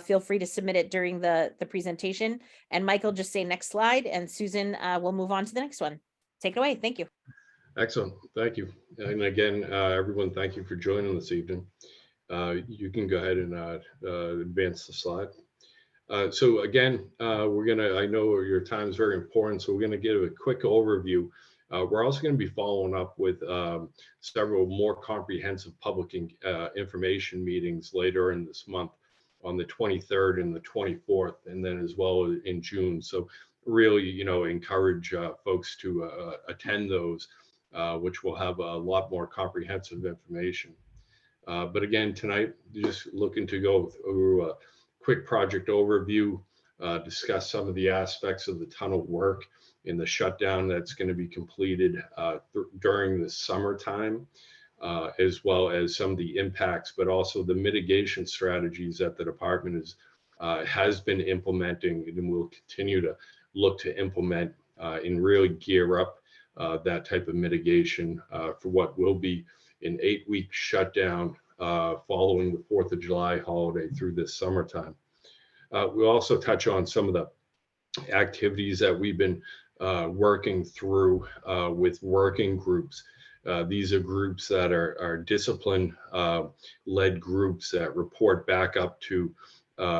Feel free to submit it during the presentation. And Michael, just say next slide, and Susan will move on to the next one. Take it away. Thank you. Excellent. Thank you. And again, everyone, thank you for joining this evening. You can go ahead and advance the slide. So again, I know your time is very important, so we're going to give a quick overview. We're also going to be following up with several more comprehensive public information meetings later in this month on the 23rd and the 24th, and then as well in June. So really, encourage folks to attend those, which will have a lot more comprehensive information. But again, tonight, just looking to go through a quick project overview, discuss some of the aspects of the tunnel work in the shutdown that's going to be completed during the summertime, as well as some of the impacts, but also the mitigation strategies that the department has been implementing and will continue to look to implement and really gear up that type of mitigation for what will be an 8-week shutdown following the 4th of July holiday through this summertime. We'll also touch on some of the activities that we've been working through with working groups. These are groups that are discipline-led groups that report back up to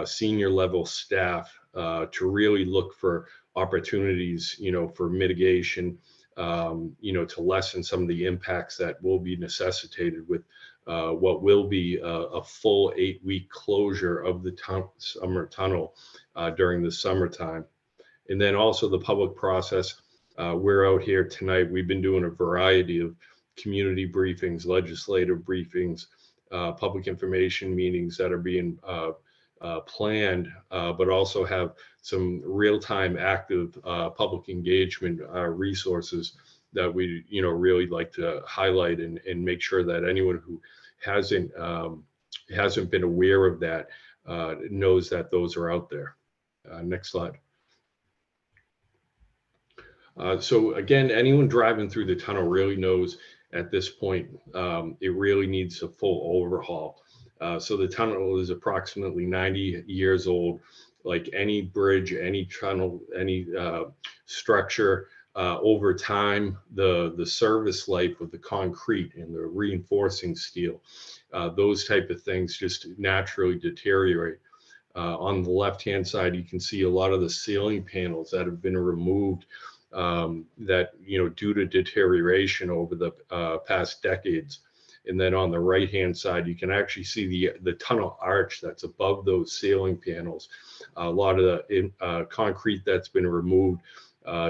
senior level staff to really look for opportunities, for mitigation, to lessen some of the impacts that will be necessitated with what will be a full 8-week closure of the summer tunnel during the summertime. And then also the public process. We're out here tonight. We've been doing a variety of community briefings, legislative briefings, public information meetings that are being planned, but also have some real-time active public engagement resources that we really like to highlight and make sure that anyone who hasn't been aware of that knows that those are out there. Next slide. So again, anyone driving through the tunnel really knows at this point it really needs a full overhaul. So the tunnel is approximately 90 years old. Like any bridge, any tunnel, any structure, over time, the service life of the concrete and the reinforcing steel, those type of things just naturally deteriorate. On the left-hand side, you can see a lot of the ceiling panels that have been removed that, due to deterioration over the past decades. And then on the right-hand side, you can actually see the tunnel arch that's above those ceiling panels. A lot of the concrete that's been removed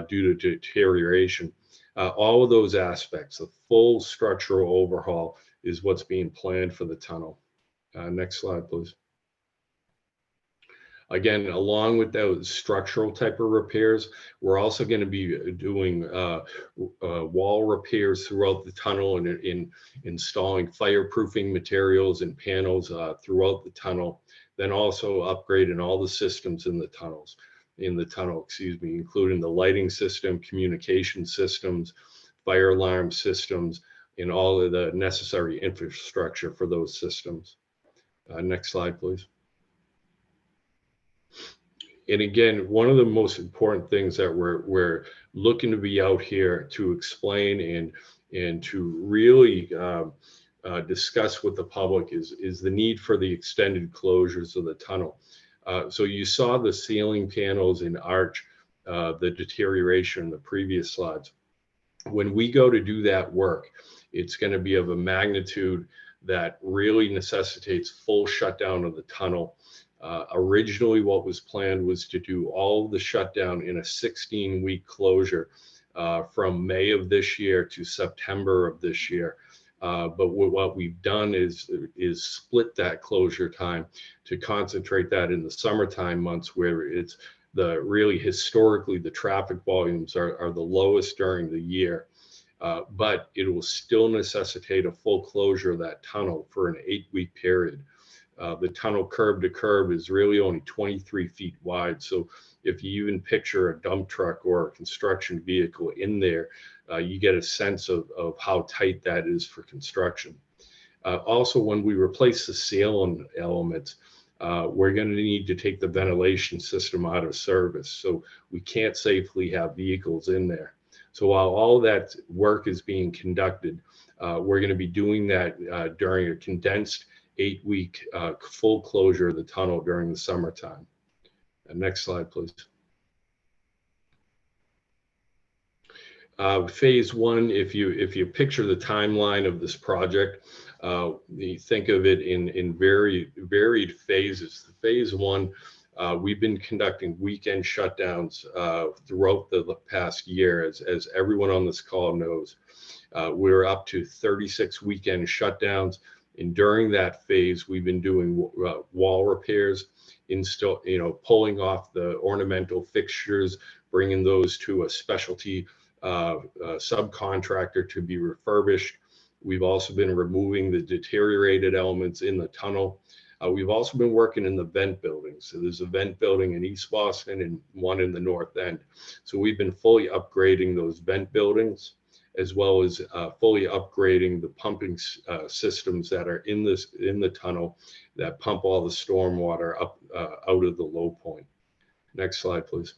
due to deterioration. All of those aspects, the full structural overhaul is what's being planned for the tunnel. Next slide, please. Again, along with those structural type of repairs, we're also going to be doing wall repairs throughout the tunnel and in installing fireproofing materials and panels throughout the tunnel. Then also upgrading all the systems in the tunnel, including the lighting system, communication systems, fire alarm systems, and all of the necessary infrastructure for those systems. Next slide, please. And again, one of the most important things that we're looking to be out here to explain and to really discuss with the public is the need for the extended closures of the tunnel. So you saw the ceiling panels and arch, the deterioration in the previous slides. When we go to do that work, it's going to be of a magnitude that really necessitates full shutdown of the tunnel. Originally, what was planned was to do all of the shutdown in a 16-week closure from May of this year to September of this year. But what we've done is split that closure time to concentrate that in the summertime months, where it's really historically the traffic volumes are the lowest during the year. But it will still necessitate a full closure of that tunnel for an 8-week period. The tunnel curb to curb is really only 23 feet wide. So if you even picture a dump truck or a construction vehicle in there, you get a sense of how tight that is for construction. Also, when we replace the ceiling elements, we're going to need to take the ventilation system out of service. So we can't safely have vehicles in there. So while all that work is being conducted, we're going to be doing that during a condensed 8-week full closure of the tunnel during the summertime. Next slide, please. Phase one, if you picture the timeline of this project, you think of it in very varied phases. Phase one, we've been conducting weekend shutdowns throughout the past year, as everyone on this call knows. We're up to 36 weekend shutdowns. And during that phase, we've been doing wall repairs, pulling off the ornamental fixtures, bringing those to a specialty subcontractor to be refurbished. We've also been removing the deteriorated elements in the tunnel. We've also been working in the vent buildings. So there's a vent building in East Boston and one in the North End. So we've been fully upgrading those vent buildings, as well as fully upgrading the pumping systems that are in the tunnel that pump all the storm water up out of the low point. Next slide, please.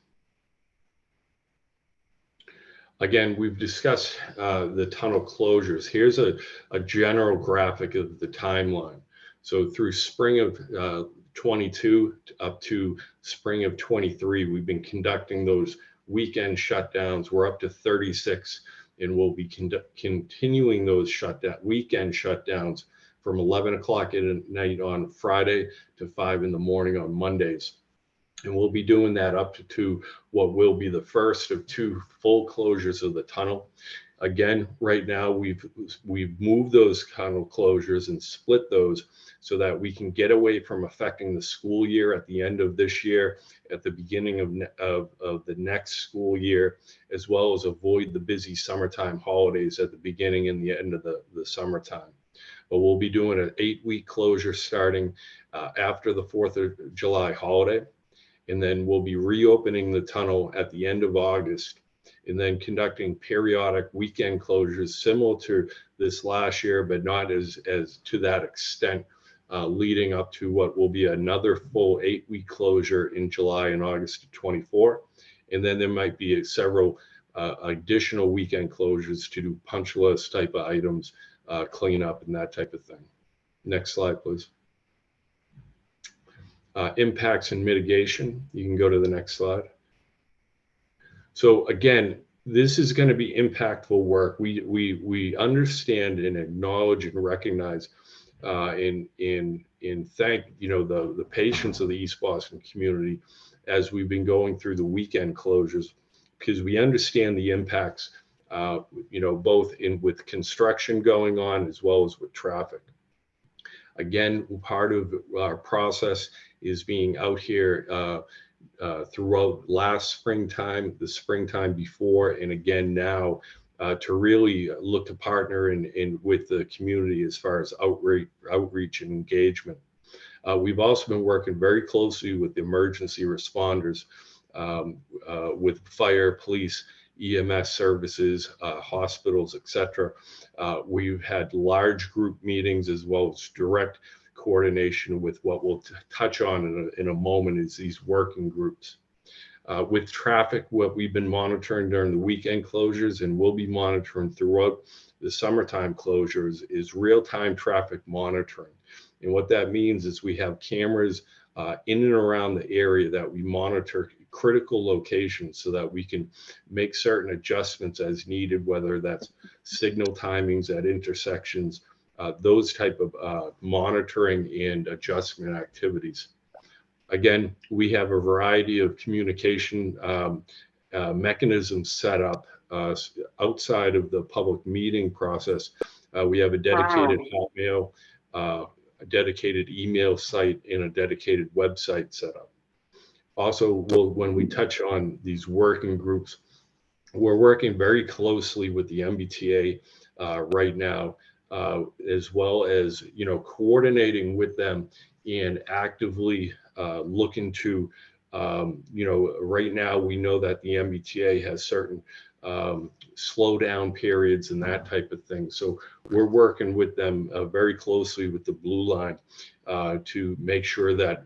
Again, we've discussed the tunnel closures. Here's a general graphic of the timeline. So through spring of 22 up to spring of 23, we've been conducting those weekend shutdowns. We're up to 36. And we'll be continuing those weekend shutdowns from 11 o'clock at night on Friday to 5 in the morning on Mondays. And we'll be doing that up to what will be the first of 2 full closures of the tunnel. Again, right now we've moved those tunnel closures and split those so that we can get away from affecting the school year at the end of this year, at the beginning of the next school year, as well as avoid the busy summertime holidays at the beginning and the end of the summertime. But we'll be doing an 8-week closure starting after the 4th of July holiday. And then we'll be reopening the tunnel at the end of August, and then conducting periodic weekend closures similar to this last year, but not as to that extent, leading up to what will be another full 8-week closure in July and August of 24. And then there might be several additional weekend closures to do punch list type of items, cleanup and that type of thing. Next slide, please. Impacts and mitigation. You can go to the next slide. So again, this is going to be impactful work. We understand and acknowledge and recognize and thank the patience of the East Boston community as we've been going through the weekend closures, because we understand the impacts both with construction going on as well as with traffic. Again, part of our process is being out here throughout last springtime, the springtime before, and again now to really look to partner in with the community as far as outreach and engagement. We've also been working very closely with the emergency responders, with fire, police, EMS services, hospitals, etc. We've had large group meetings as well as direct coordination with what we'll touch on in a moment is these working groups. With traffic, what we've been monitoring during the weekend closures and will be monitoring throughout the summertime closures is real-time traffic monitoring. And what that means is we have cameras in and around the area that we monitor critical locations so that we can make certain adjustments as needed, whether that's signal timings at intersections, those type of monitoring and adjustment activities. Again, we have a variety of communication mechanisms set up outside of the public meeting process. We have a dedicated Hotmail, a dedicated email site, and a dedicated website set up. Also, when we touch on these working groups, we're working very closely with the MBTA right now, as well as coordinating with them and actively looking to right now we know that the MBTA has certain slowdown periods and that type of thing. So we're working with them very closely with the Blue Line to make sure that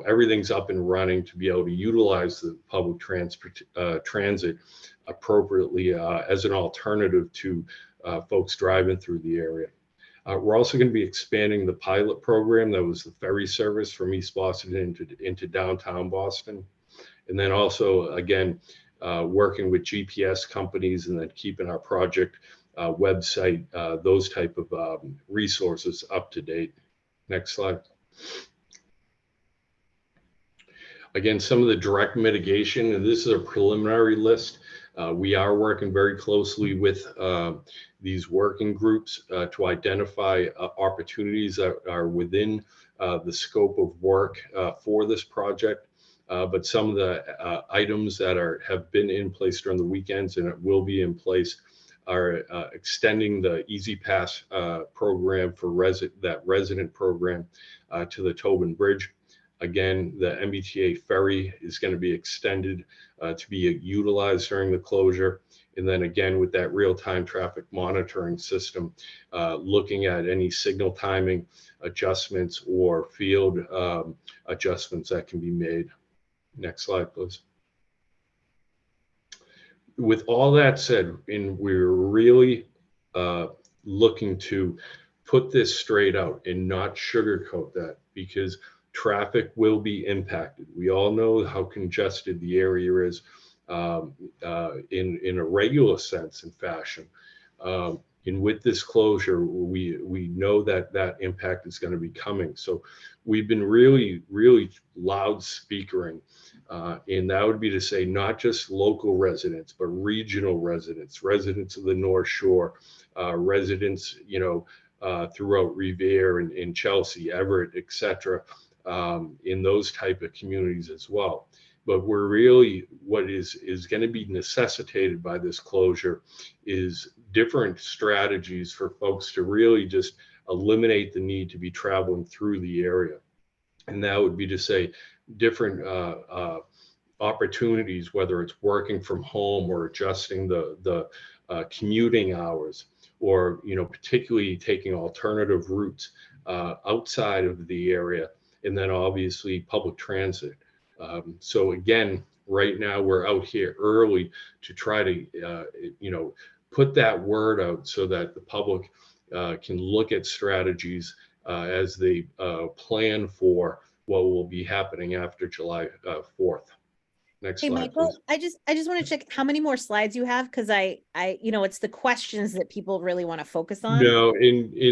everything's up and running to be able to utilize the public transit appropriately as an alternative to folks driving through the area. We're also going to be expanding the pilot program that was the ferry service from East Boston into downtown Boston. And then also, again, working with GPS companies and then keeping our project website, those type of resources up to date. Next slide. Again, some of the direct mitigation, and this is a preliminary list. We are working very closely with these working groups to identify opportunities that are within the scope of work for this project. But some of the items that have been in place during the weekends and it will be in place are extending the Easy Pass program for that resident program to the Tobin Bridge. Again, the MBTA ferry is going to be extended to be utilized during the closure. And then again, with that real-time traffic monitoring system, looking at any signal timing adjustments or field adjustments that can be made. Next slide, please. With all that said, and we're really looking to put this straight out and not sugarcoat that, because traffic will be impacted. We all know how congested the area is in a regular sense and fashion. And with this closure, we know that impact is going to be coming. So we've been really loud speakering, and that would be to say not just local residents, but regional residents, residents of the North Shore, residents throughout Revere and Chelsea, Everett, etc., in those type of communities as well. But we're really, what is going to be necessitated by this closure is different strategies for folks to really just eliminate the need to be traveling through the area. And that would be to say different opportunities, whether it's working from home or adjusting the commuting hours, or particularly taking alternative routes outside of the area, and then obviously public transit. So again, right now we're out here early to try to, put that word out so that the public can look at strategies as they plan for what will be happening after July 4th. Next Hey, slide, Michael, please. I just want to check how many more slides you have, because it's the questions that people really want to focus on. No,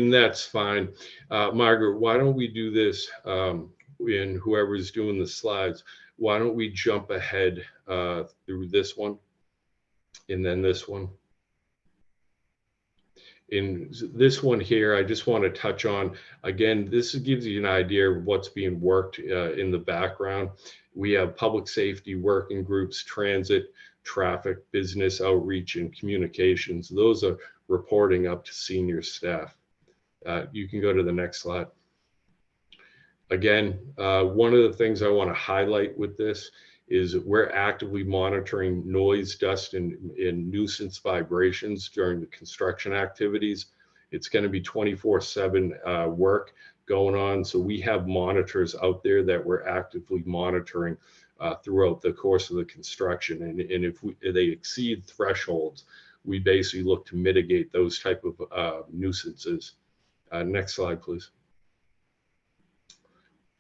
that's fine. Margaret, why don't we do this? And whoever's doing the slides, why don't we jump ahead through this one and then this one? In this one here, I just want to touch on, again, this gives you an idea of what's being worked in the background. We have public safety working groups, transit, traffic, business outreach, and communications. Those are reporting up to senior staff. You can go to the next slide. Again, one of the things I want to highlight with this is we're actively monitoring noise, dust, and nuisance vibrations during the construction activities. It's going to be 24/7 work going on. So we have monitors out there that we're actively monitoring throughout the course of the construction. And if they exceed thresholds, we basically look to mitigate those type of nuisances. Next slide, please.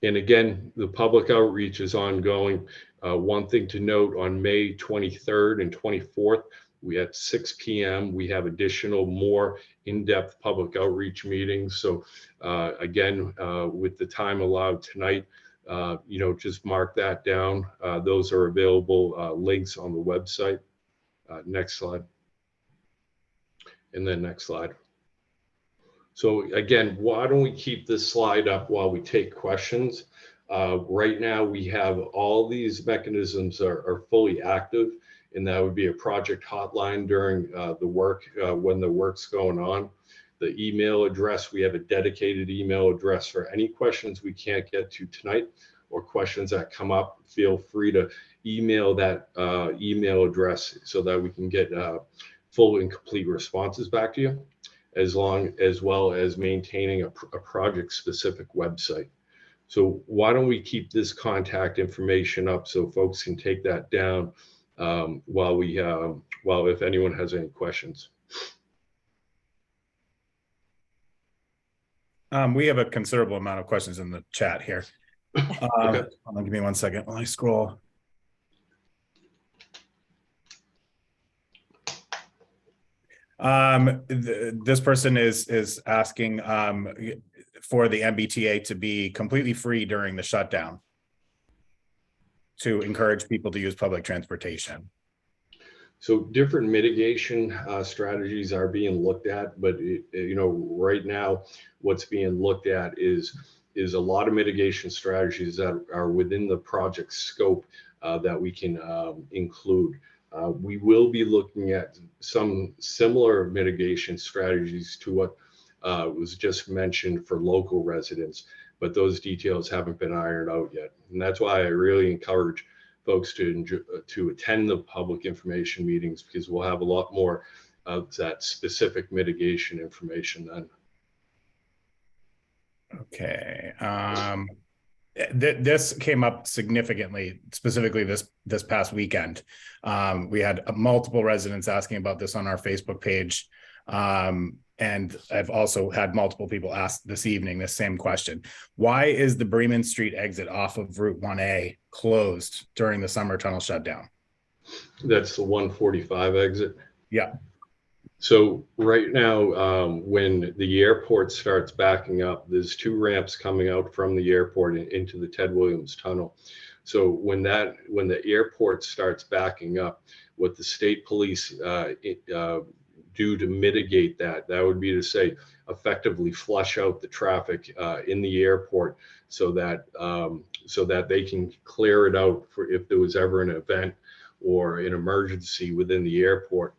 And again, the public outreach is ongoing. One thing to note, on May 23rd and 24th, we at 6 p.m., we have additional more in-depth public outreach meetings. So again, with the time allowed tonight, just mark that down. Those are available links on the website. Next slide. And then next slide. So again, why don't we keep this slide up while we take questions? Right now, we have all these mechanisms are fully active, and that would be a project hotline during the work, when the work's going on. The email address, we have a dedicated email address for any questions we can't get to tonight or questions that come up. Feel free to email that email address so that we can get full and complete responses back to you, as well as maintaining a project-specific website. So why don't we keep this contact information up so folks can take that down while if anyone has any questions. We have a considerable amount of questions in the chat here. Okay. Hold on, give me 1 second while I scroll. This person is asking for the MBTA to be completely free during the shutdown to encourage people to use public transportation. So different mitigation strategies are being looked at, but right now what's being looked at is a lot of mitigation strategies that are within the project scope that we can include. We will be looking at some similar mitigation strategies to what was just mentioned for local residents, but those details haven't been ironed out yet. And that's why I really encourage folks to attend the public information meetings, because we'll have a lot more of that specific mitigation information then. Okay. This came up significantly, specifically this past weekend. We had multiple residents asking about this on our Facebook page. And I've also had multiple people ask this evening the same question. Why is the Bremen Street exit off of Route 1A closed during the summer tunnel shutdown? That's the 145 exit. Yeah. So right now, when the airport starts backing up, there's 2 ramps coming out from the airport into the Ted Williams Tunnel. So when the airport starts backing up, what the state police do to mitigate that would be to say effectively flush out the traffic in the airport so that they can clear it out for if there was ever an event or an emergency within the airport.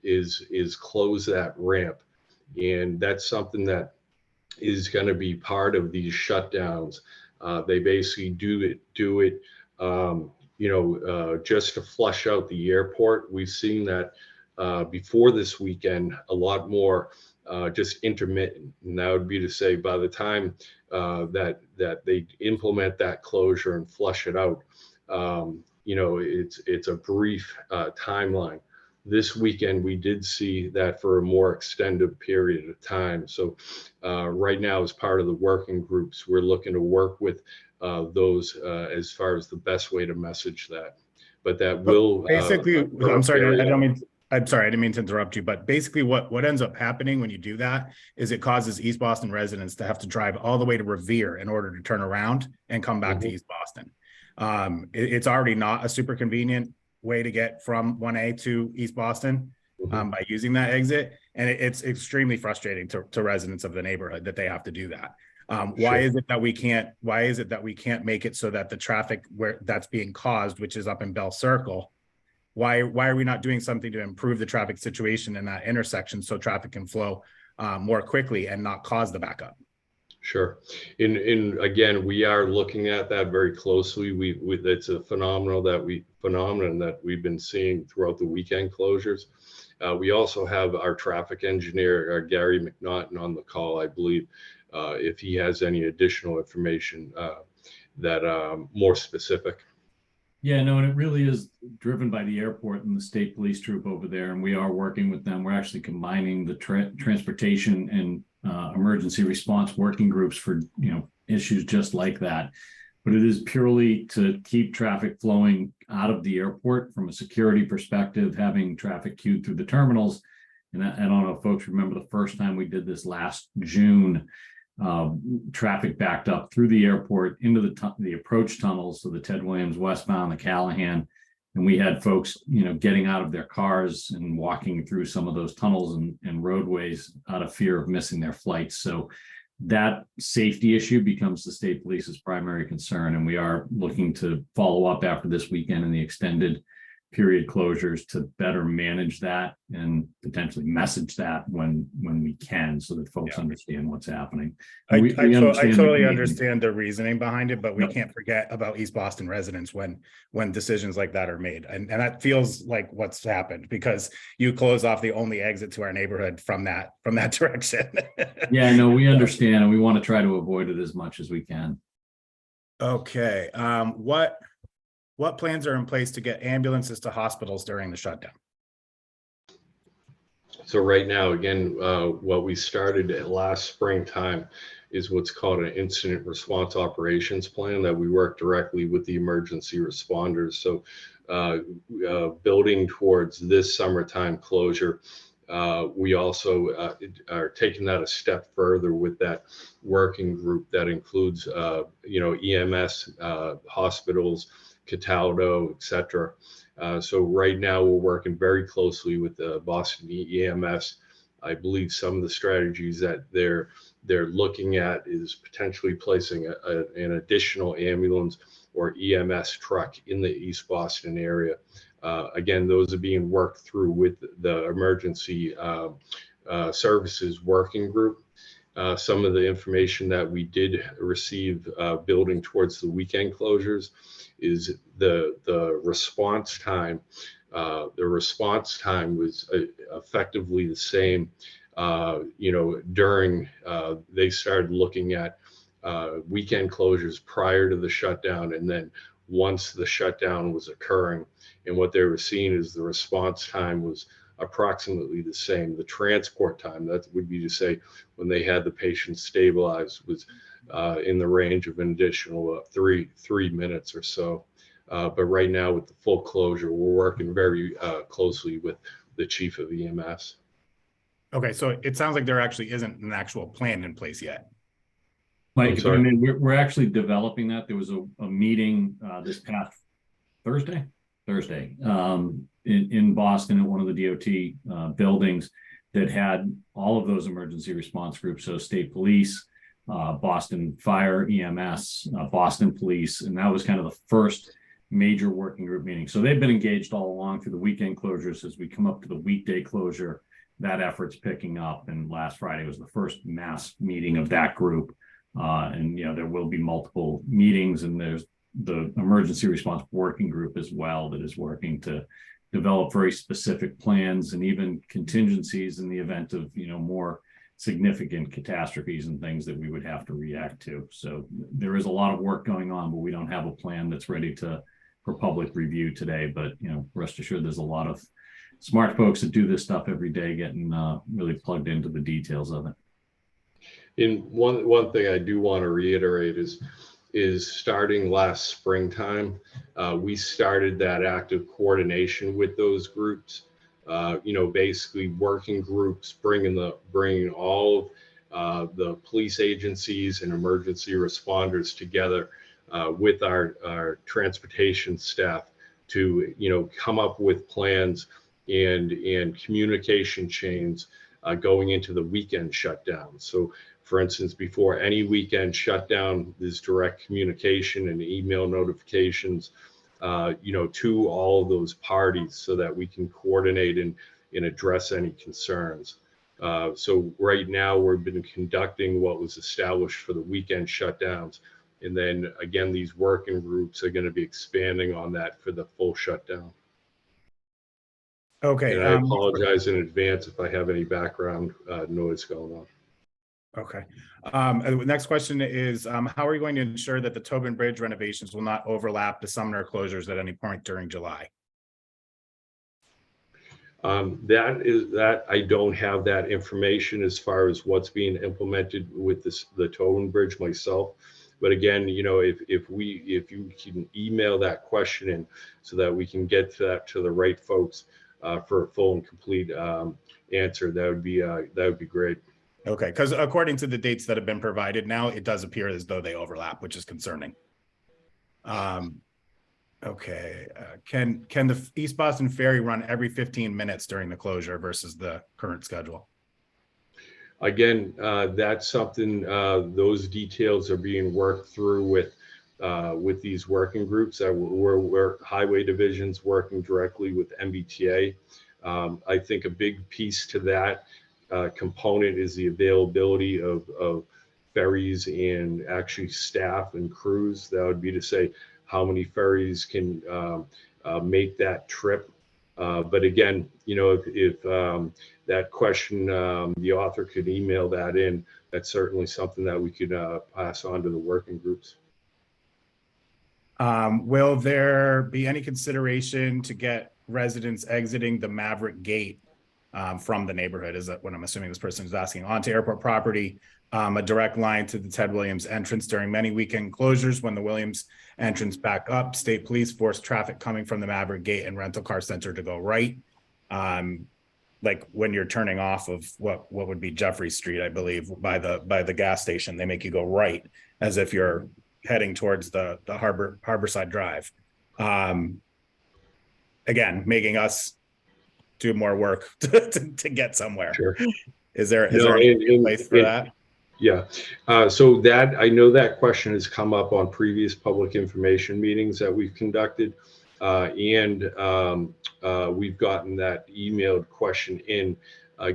Is close that ramp, and that's something that is going to be part of these shutdowns. They basically do it just to flush out the airport. We've seen that before this weekend, a lot more just intermittent, and that would be to say by the time that they implement that closure and flush it out, it's a brief timeline. This weekend, we did see that for a more extended period of time. So right now, as part of the working groups, we're looking to work with those as far as the best way to message that. But that will basically, I'm sorry, I'm sorry, I didn't mean to interrupt you, but basically what ends up happening when you do that is it causes East Boston residents to have to drive all the way to Revere in order to turn around and come back to East Boston. It's already not a super convenient way to get from 1A to East Boston by using that exit. And it's extremely frustrating to residents of the neighborhood that they have to do that. Why is it that we can't make it so that the traffic where that's being caused, which is up in Bell Circle, why are we not doing something to improve the traffic situation in that intersection so traffic can flow more quickly and not cause the backup? Sure. Again, we are looking at that very closely. It's a phenomenon that we've been seeing throughout the weekend closures. We also have our traffic engineer, Gary McNaughton, on the call, I believe, if he has any additional information that more specific. Yeah, no, and it really is driven by the airport and the state police troop over there, and we are working with them. We're actually combining the transportation and emergency response working groups for issues just like that. But it is purely to keep traffic flowing out of the airport from a security perspective, having traffic queued through the terminals. And I don't know if folks remember the first time we did this last June. Traffic backed up through the airport into the approach tunnels, so the Ted Williams westbound, the Callahan, and we had folks, getting out of their cars and walking through some of those tunnels and roadways out of fear of missing their flights. So that safety issue becomes the state police's primary concern, and we are looking to follow up after this weekend and the extended period closures to better manage that and potentially message that when we can, so that folks understand what's happening. I totally understand the reasoning behind it, but we can't forget about East Boston residents when decisions like that are made. And that feels like what's happened, because you close off the only exit to our neighborhood from that direction. Yeah, no, we understand, and we want to try to avoid it as much as we can. Okay. What plans are in place to get ambulances to hospitals during the shutdown? So right now, again, what we started at last springtime is what's called an incident response operations plan that we work directly with the emergency responders. So building towards this summertime closure, we also are taking that a step further with that working group that includes, EMS, hospitals, Cataldo, et cetera. So right now we're working very closely with the Boston EMS. I believe some of the strategies that they're looking at is potentially placing an additional ambulance or EMS truck in the East Boston area. Again, those are being worked through with the emergency services working group. Some of the information that we did receive building towards the weekend closures is the response time. The response time was effectively the same, during they started looking at weekend closures prior to the shutdown, and then once the shutdown was occurring. And what they were seeing is the response time was approximately the same. The transport time, that would be to say when they had the patient stabilized, was in the range of an additional 3 minutes or so. But right now with the full closure, we're working very closely with the chief of EMS. Okay, so it sounds like there actually isn't an actual plan in place yet. Mike, we're actually developing that. There was a meeting this past Thursday in Boston at one of the DOT buildings that had all of those emergency response groups. So state police, Boston Fire, EMS, Boston Police, and that was kind of the first major working group meeting. So they've been engaged all along through the weekend closures. As we come up to the weekday closure, that effort's picking up. And last Friday was the first mass meeting of that group. And there will be multiple meetings, and there's the emergency response working group as well that is working to develop very specific plans and even contingencies in the event of more significant catastrophes and things that we would have to react to. So there is a lot of work going on, but we don't have a plan that's ready for public review today. But rest assured, there's a lot of smart folks that do this stuff every day, getting really plugged into the details of it. In one thing I do want to reiterate is is starting last springtime. We started that active coordination with those groups. Basically working groups, bringing all of the police agencies and emergency responders together with our transportation staff to come up with plans and communication chains going into the weekend shutdown. So for instance, before any weekend shutdown, there's direct communication and email notifications to all of those parties so that we can coordinate and address any concerns. So right now we've been conducting what was established for the weekend shutdowns. And then again, these working groups are going to be expanding on that for the full shutdown. Okay. And I apologize in advance if I have any background noise going on. Okay. The next question is, how are you going to ensure that the Tobin Bridge renovations will not overlap the Sumner closures at any point during July? That I don't have that information as far as what's being implemented with the Tobin Bridge myself. But again, if you can email that question in so that we can get that to the right folks for a full and complete answer, that would be great. Okay, because according to the dates that have been provided now, it does appear as though they overlap, which is concerning. Okay, can the East Boston Ferry run every 15 minutes during the closure versus the current schedule? Again, that's something, those details are being worked through with these working groups. We're Highway Division's working directly with MBTA. I think a big piece to that component is the availability of ferries and actually staff and crews. That would be to say how many ferries can make that trip. But again, if that question, the author could email that in, that's certainly something that we could pass on to the working groups. Will there be any consideration to get residents exiting the Maverick Gate from the neighborhood? Is that what I'm assuming this person is asking? Onto airport property, a direct line to the Ted Williams entrance. During many weekend closures, when the Williams entrance back up, state police force traffic coming from the Maverick Gate and rental car center to go right. Like when you're turning off of what would be Jeffrey Street, I believe, by the gas station, they make you go right as if you're heading towards the Harborside Drive. Again, making us do more work to get somewhere. Sure. Is there any place for that? Yeah. So that I know that question has come up on previous public information meetings that we've conducted. And we've gotten that emailed question in.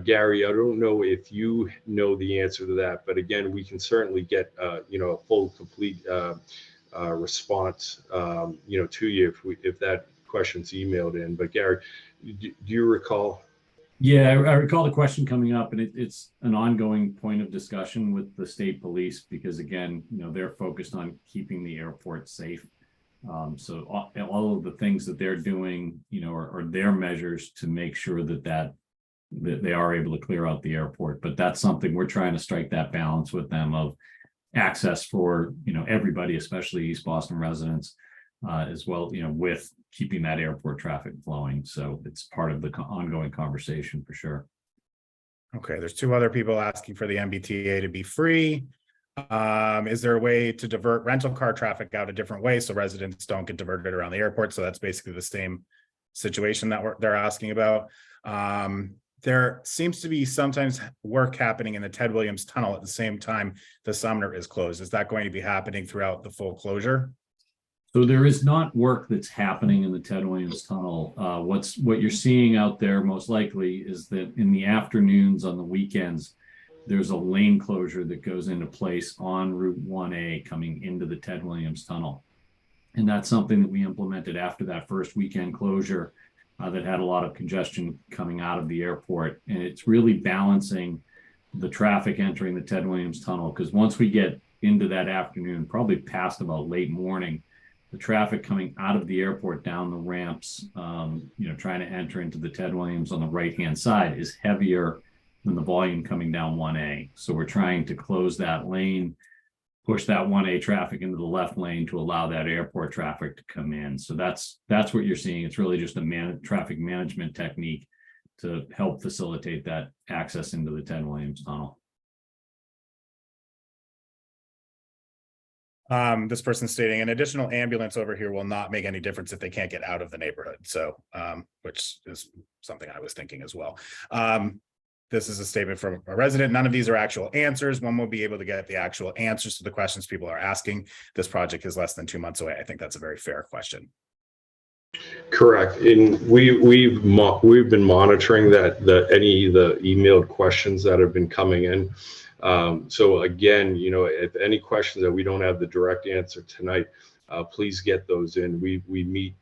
Gary, I don't know if you know the answer to that, but again, we can certainly get a full, complete response to you if that question's emailed in. But Gary, do you recall? Yeah, I recall the question coming up, and it's an ongoing point of discussion with the state police because, again, they're focused on keeping the airport safe. So all of the things that they're doing, are their measures to make sure that they are able to clear out the airport. But that's something we're trying to strike that balance with them of access for everybody, especially East Boston residents, as well, with keeping that airport traffic flowing. So it's part of the ongoing conversation for sure. Okay, there's two other people asking for the MBTA to be free. Is there a way to divert rental car traffic out a different way so residents don't get diverted around the airport? So that's basically the same situation that they're asking about. There seems to be sometimes work happening in the Ted Williams tunnel at the same time the Sumner is closed. Is that going to be happening throughout the full closure? So there is not work that's happening in the Ted Williams tunnel. What you're seeing out there most likely is that in the afternoons on the weekends, there's a lane closure that goes into place on Route 1A coming into the Ted Williams tunnel. And that's something that we implemented after that first weekend closure that had a lot of congestion coming out of the airport. And it's really balancing the traffic entering the Ted Williams tunnel, because once we get into that afternoon, probably past about late morning, the traffic coming out of the airport down the ramps, trying to enter into the Ted Williams on the right-hand side is heavier than the volume coming down 1A. So we're trying to close that lane push that 1A traffic into the left lane to allow that airport traffic to come in. So that's what you're seeing. It's really just a traffic management technique to help facilitate that access into the Ted Williams Tunnel. This person stating an additional ambulance over here will not make any difference if they can't get out of the neighborhood. So, which is something I was thinking as well. This is a statement from a resident. None of these are actual answers. One will be able to get the actual answers to the questions people are asking. This project is less than 2 months away. I think that's a very fair question. Correct. And we've been monitoring any of the emailed questions that have been coming in. So again, if any questions that we don't have the direct answer tonight, please get those in. We meet,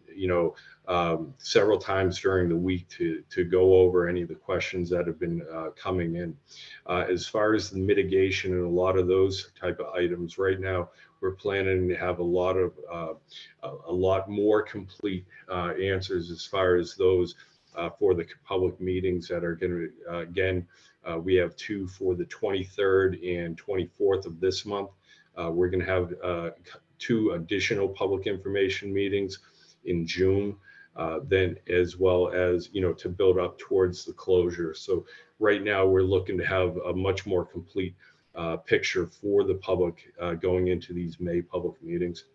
several times during the week to go over any of the questions that have been coming in. As far as the mitigation and a lot of those type of items, right now we're planning to have a lot more complete answers as far as those for the public meetings that are going to again. We have 2 for the 23rd and 24th of this month. We're going to have 2 additional public information meetings in June, then as well as, to build up towards the closure. So right now we're looking to have a much more complete picture for the public going into these May public meetings.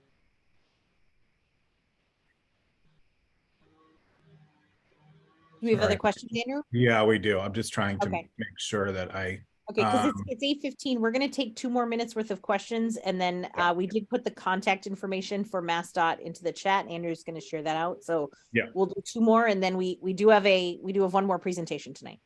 Do we have other questions, Andrew? Yeah, we do. I'm just trying to Okay. make sure that I. Okay, because it's 8:15. We're going to take 2 more minutes worth of questions, and then we did put the contact information for MassDOT into the chat. Andrew's going to share that out. So yeah, we'll do 2 more, and then we do have 1 more presentation tonight.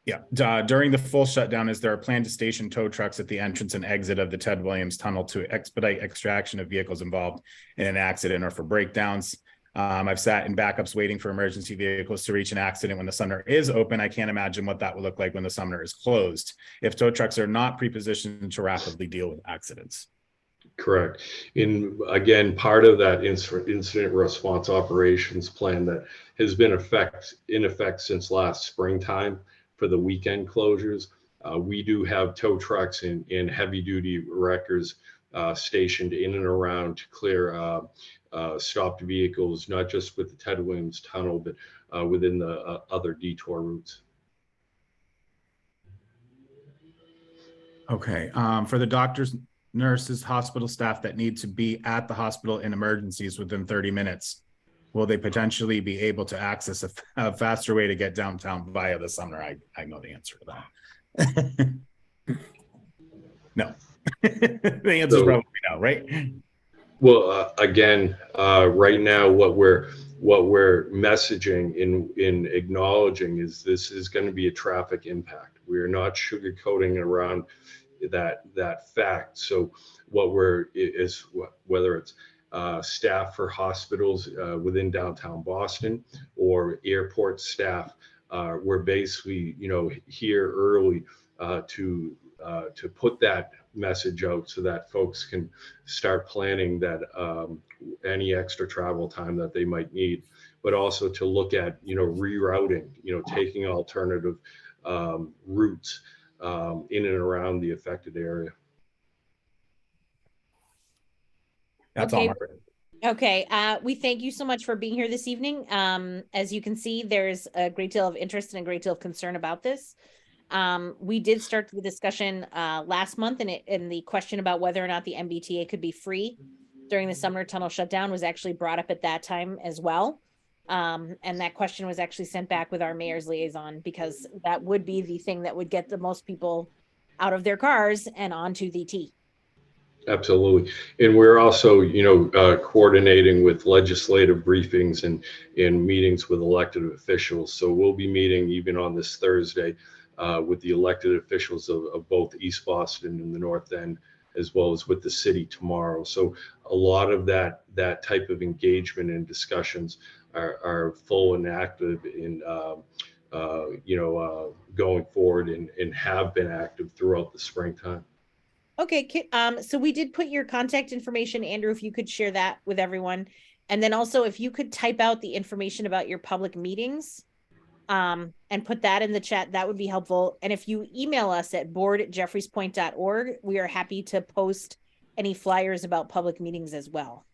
Yeah. During the full shutdown, is there a plan to station tow trucks at the entrance and exit of the Ted Williams Tunnel to expedite extraction of vehicles involved in an accident or for breakdowns? I've sat in backups waiting for emergency vehicles to reach an accident when the Sumner is open. I can't imagine what that would look like when the Sumner is closed, if tow trucks are not pre-positioned to rapidly deal with accidents. Correct. And again, part of that incident response operations plan that has been in effect since last springtime for the weekend closures. We do have tow trucks and heavy duty wreckers stationed in and around to clear stopped vehicles, not just with the Ted Williams Tunnel, but within the other detour routes. Okay. For the doctors, nurses, hospital staff that need to be at the hospital in emergencies within 30 minutes, will they potentially be able to access a faster way to get downtown via the Sumner? I know the answer to that. No. The answer is probably no, right? Well, again, right now, what we're messaging in acknowledging is this is going to be a traffic impact. We're not sugarcoating around that fact. So what whether it's staff for hospitals within downtown Boston or airport staff, we're basically here early to put that message out so that folks can start planning that any extra travel time that they might need, but also to look at rerouting, taking alternative routes in and around the affected area. That's okay. all, Margaret. Okay, we thank you so much for being here this evening. As you can see, there's a great deal of interest and a great deal of concern about this. We did start the discussion last month, and the question about whether or not the MBTA could be free during the Sumner tunnel shutdown was actually brought up at that time as well. And that question was actually sent back with our mayor's liaison, because that would be the thing that would get the most people out of their cars and onto the T. Absolutely. And we're also, coordinating with legislative briefings and meetings with elected officials. So we'll be meeting even on this Thursday with the elected officials of both East Boston and the North End, as well as with the city tomorrow. So a lot of that type of engagement and discussions are full and active in, going forward and have been active throughout the springtime. Okay, so we did put your contact information, Andrew, if you could share that with everyone. And then also if you could type out the information about your public meetings and put that in the chat, that would be helpful. And if you email us at board@jeffreyspoint.org, we are happy to post any flyers about public meetings as well.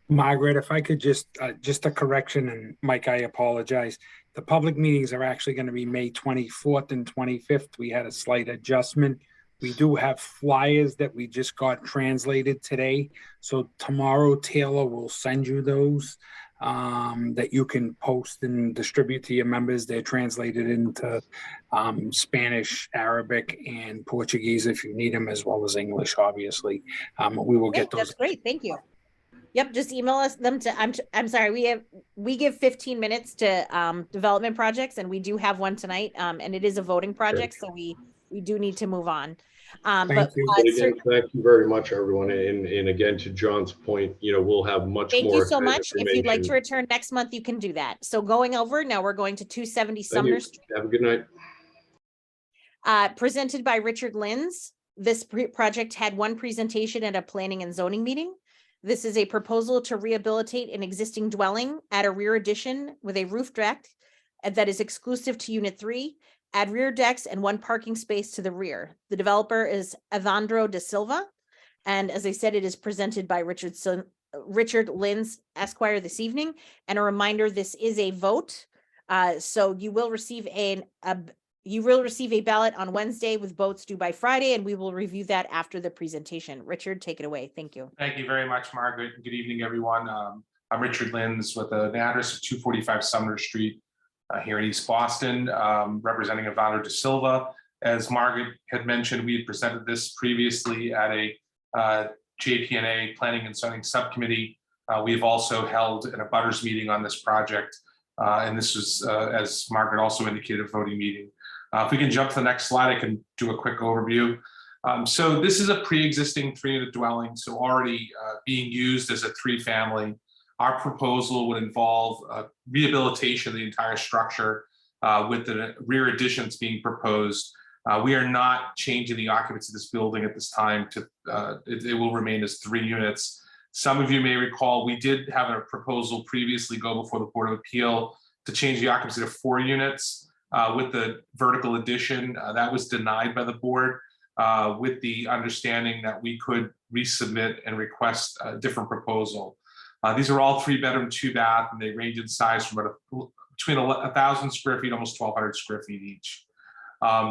Margaret, if I could just a correction, and Mike, I apologize. The public meetings are actually going to be May 24th and 25th. We had a slight adjustment. We do have flyers that we just got translated today. So tomorrow, Taylor will send you those that you can post and distribute to your members. They're translated into Spanish, Arabic, and Portuguese if you need them, as well as English, obviously. We will get those. That's great. Thank you. Yep, just email us them to, I'm sorry, we give 15 minutes to development projects, and we do have one tonight, and it is a voting project, so we do need to move on. Thank you. Again, thank you very much, everyone. And again, to John's point, we'll have much more. Thank you so much. If you'd like to return next month, you can do that. So going over, now we're going to 270 Sumner Street. Have a good night. Presented by Richard Lynds. This project had one presentation at a planning and zoning meeting. This is a proposal to rehabilitate an existing dwelling at a rear addition with a roof deck that is exclusive to Unit 3, add rear decks and one parking space to the rear. The developer is Evandro DaSilva. And as I said, it is presented by Richard Lynds, Esquire, this evening. And a reminder, this is a vote. So you will receive a ballot on Wednesday with votes due by Friday, and we will review that after the presentation. Richard, take it away. Thank you. Thank you very much, Margaret. Good evening, everyone. I'm Richard Lynds with an address of 245 Sumner Street here in East Boston, representing Evandro DaSilva. As Margaret had mentioned, we had presented this previously at a JPNA Planning and Zoning Subcommittee. We have also held an abutters meeting on this project, and this was, as Margaret also indicated, a voting meeting. If we can jump to the next slide, I can do a quick overview. So this is a pre-existing 3-unit dwelling, so already being used as a 3-family. Our proposal would involve rehabilitation of the entire structure with the rear additions being proposed. We are not changing the occupancy of this building at this time. It will remain as 3 units. Some of you may recall we did have a proposal previously go before the Board of Appeal to change the occupancy to 4 units. With the vertical addition, that was denied by the board with the understanding that we could resubmit and request a different proposal. These are all 3-bedroom, 2-bath, and they range in size from between 1,000 square feet, almost 1,200 square feet each.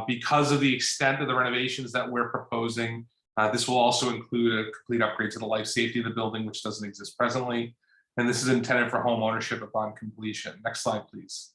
Because of the extent of the renovations that we're proposing, this will also include a complete upgrade to the life safety of the building, which doesn't exist presently. And this is intended for home ownership upon completion. Next slide, please.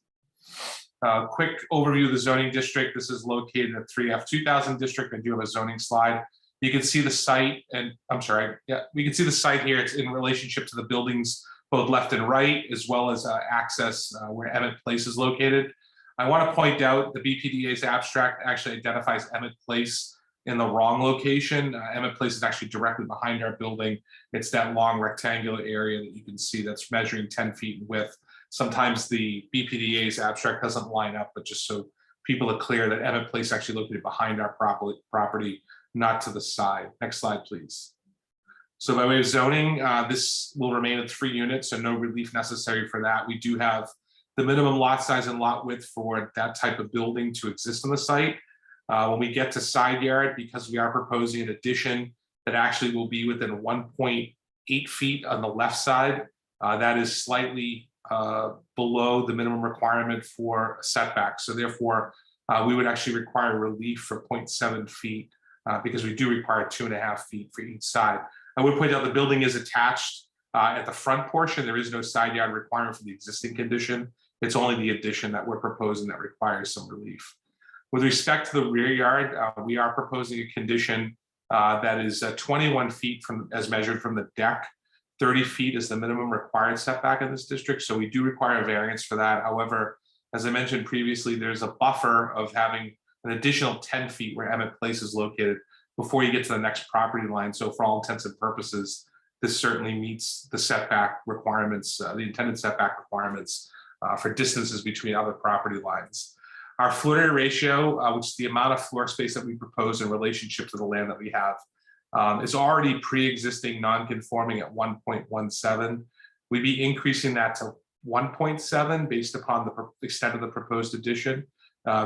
Quick overview of the zoning district. This is located in the 3F 2000 district. I do have a zoning slide. You can see the site, and I'm sorry, yeah, we can see the site here. It's in relationship to the buildings, both left and right, as well as access where Emmett Place is located. I want to point out the BPDA's abstract actually identifies Emmett Place in the wrong location. Emmett Place is actually directly behind our building. It's that long rectangular area that you can see that's measuring 10 feet in width. Sometimes the BPDA's abstract doesn't line up, but just so people are clear that Emmett Place is actually located behind our property, not to the side. Next slide, please. So by way of zoning, this will remain at 3 units, so no relief necessary for that. We do have the minimum lot size and lot width for that type of building to exist on the site. When we get to side yard, because we are proposing an addition that actually will be within 1.8 feet on the left side, that is slightly below the minimum requirement for setback. So therefore, we would actually require relief for 0.7 feet because we do require 2.5 feet for each side. I would point out the building is attached at the front portion. There is no side yard requirement for the existing condition. It's only the addition that we're proposing that requires some relief. With respect to the rear yard, we are proposing a condition that is 21 feet from as measured from the deck. 30 feet is the minimum required setback in this district, so we do require a variance for that. However, as I mentioned previously, there's a buffer of having an additional 10 feet where Emmett Place is located before you get to the next property line. So for all intents and purposes, this certainly meets the setback requirements, the intended setback requirements for distances between other property lines. Our floor area ratio, which is the amount of floor space that we propose in relationship to the land that we have, is already pre-existing non-conforming at 1.17. We'd be increasing that to 1.7 based upon the extent of the proposed addition.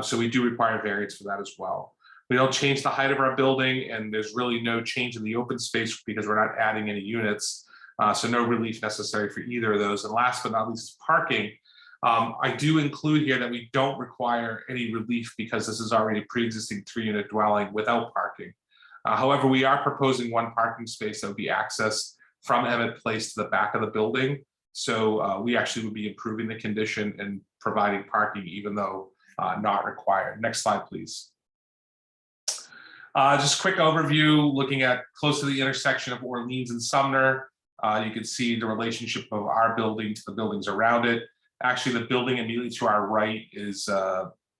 So we do require variance for that as well. We don't change the height of our building, and there's really no change in the open space because we're not adding any units. So no relief necessary for either of those. And last but not least, parking. I do include here that we don't require any relief because this is already a pre-existing 3-unit dwelling without parking. However, we are proposing one parking space that would be accessed from Emmett Place to the back of the building. So we actually would be improving the condition and providing parking even though not required. Next slide, please. Just a quick overview, looking at close to the intersection of Lynds and Sumner. You can see the relationship of our building to the buildings around it. Actually, the building immediately to our right is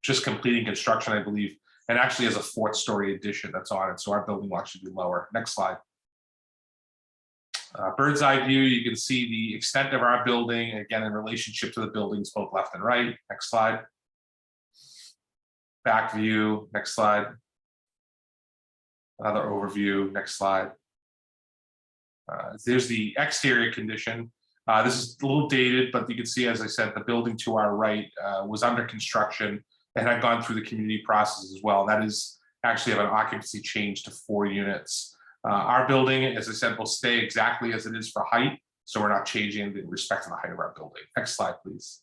just completing construction, I believe, and actually has a 4th-story addition that's on it. So our building will actually be lower. Next slide. Bird's eye view, you can see the extent of our building, again, in relationship to the buildings, both left and right. Next slide. Back view, next slide. Another overview, next slide. There's the exterior condition. This is a little dated, but you can see, as I said, the building to our right was under construction and had gone through the community process as well. That is actually have an occupancy change to 4 units. Our building, as I said, will stay exactly as it is for height, so we're not changing in respect to the height of our building. Next slide, please.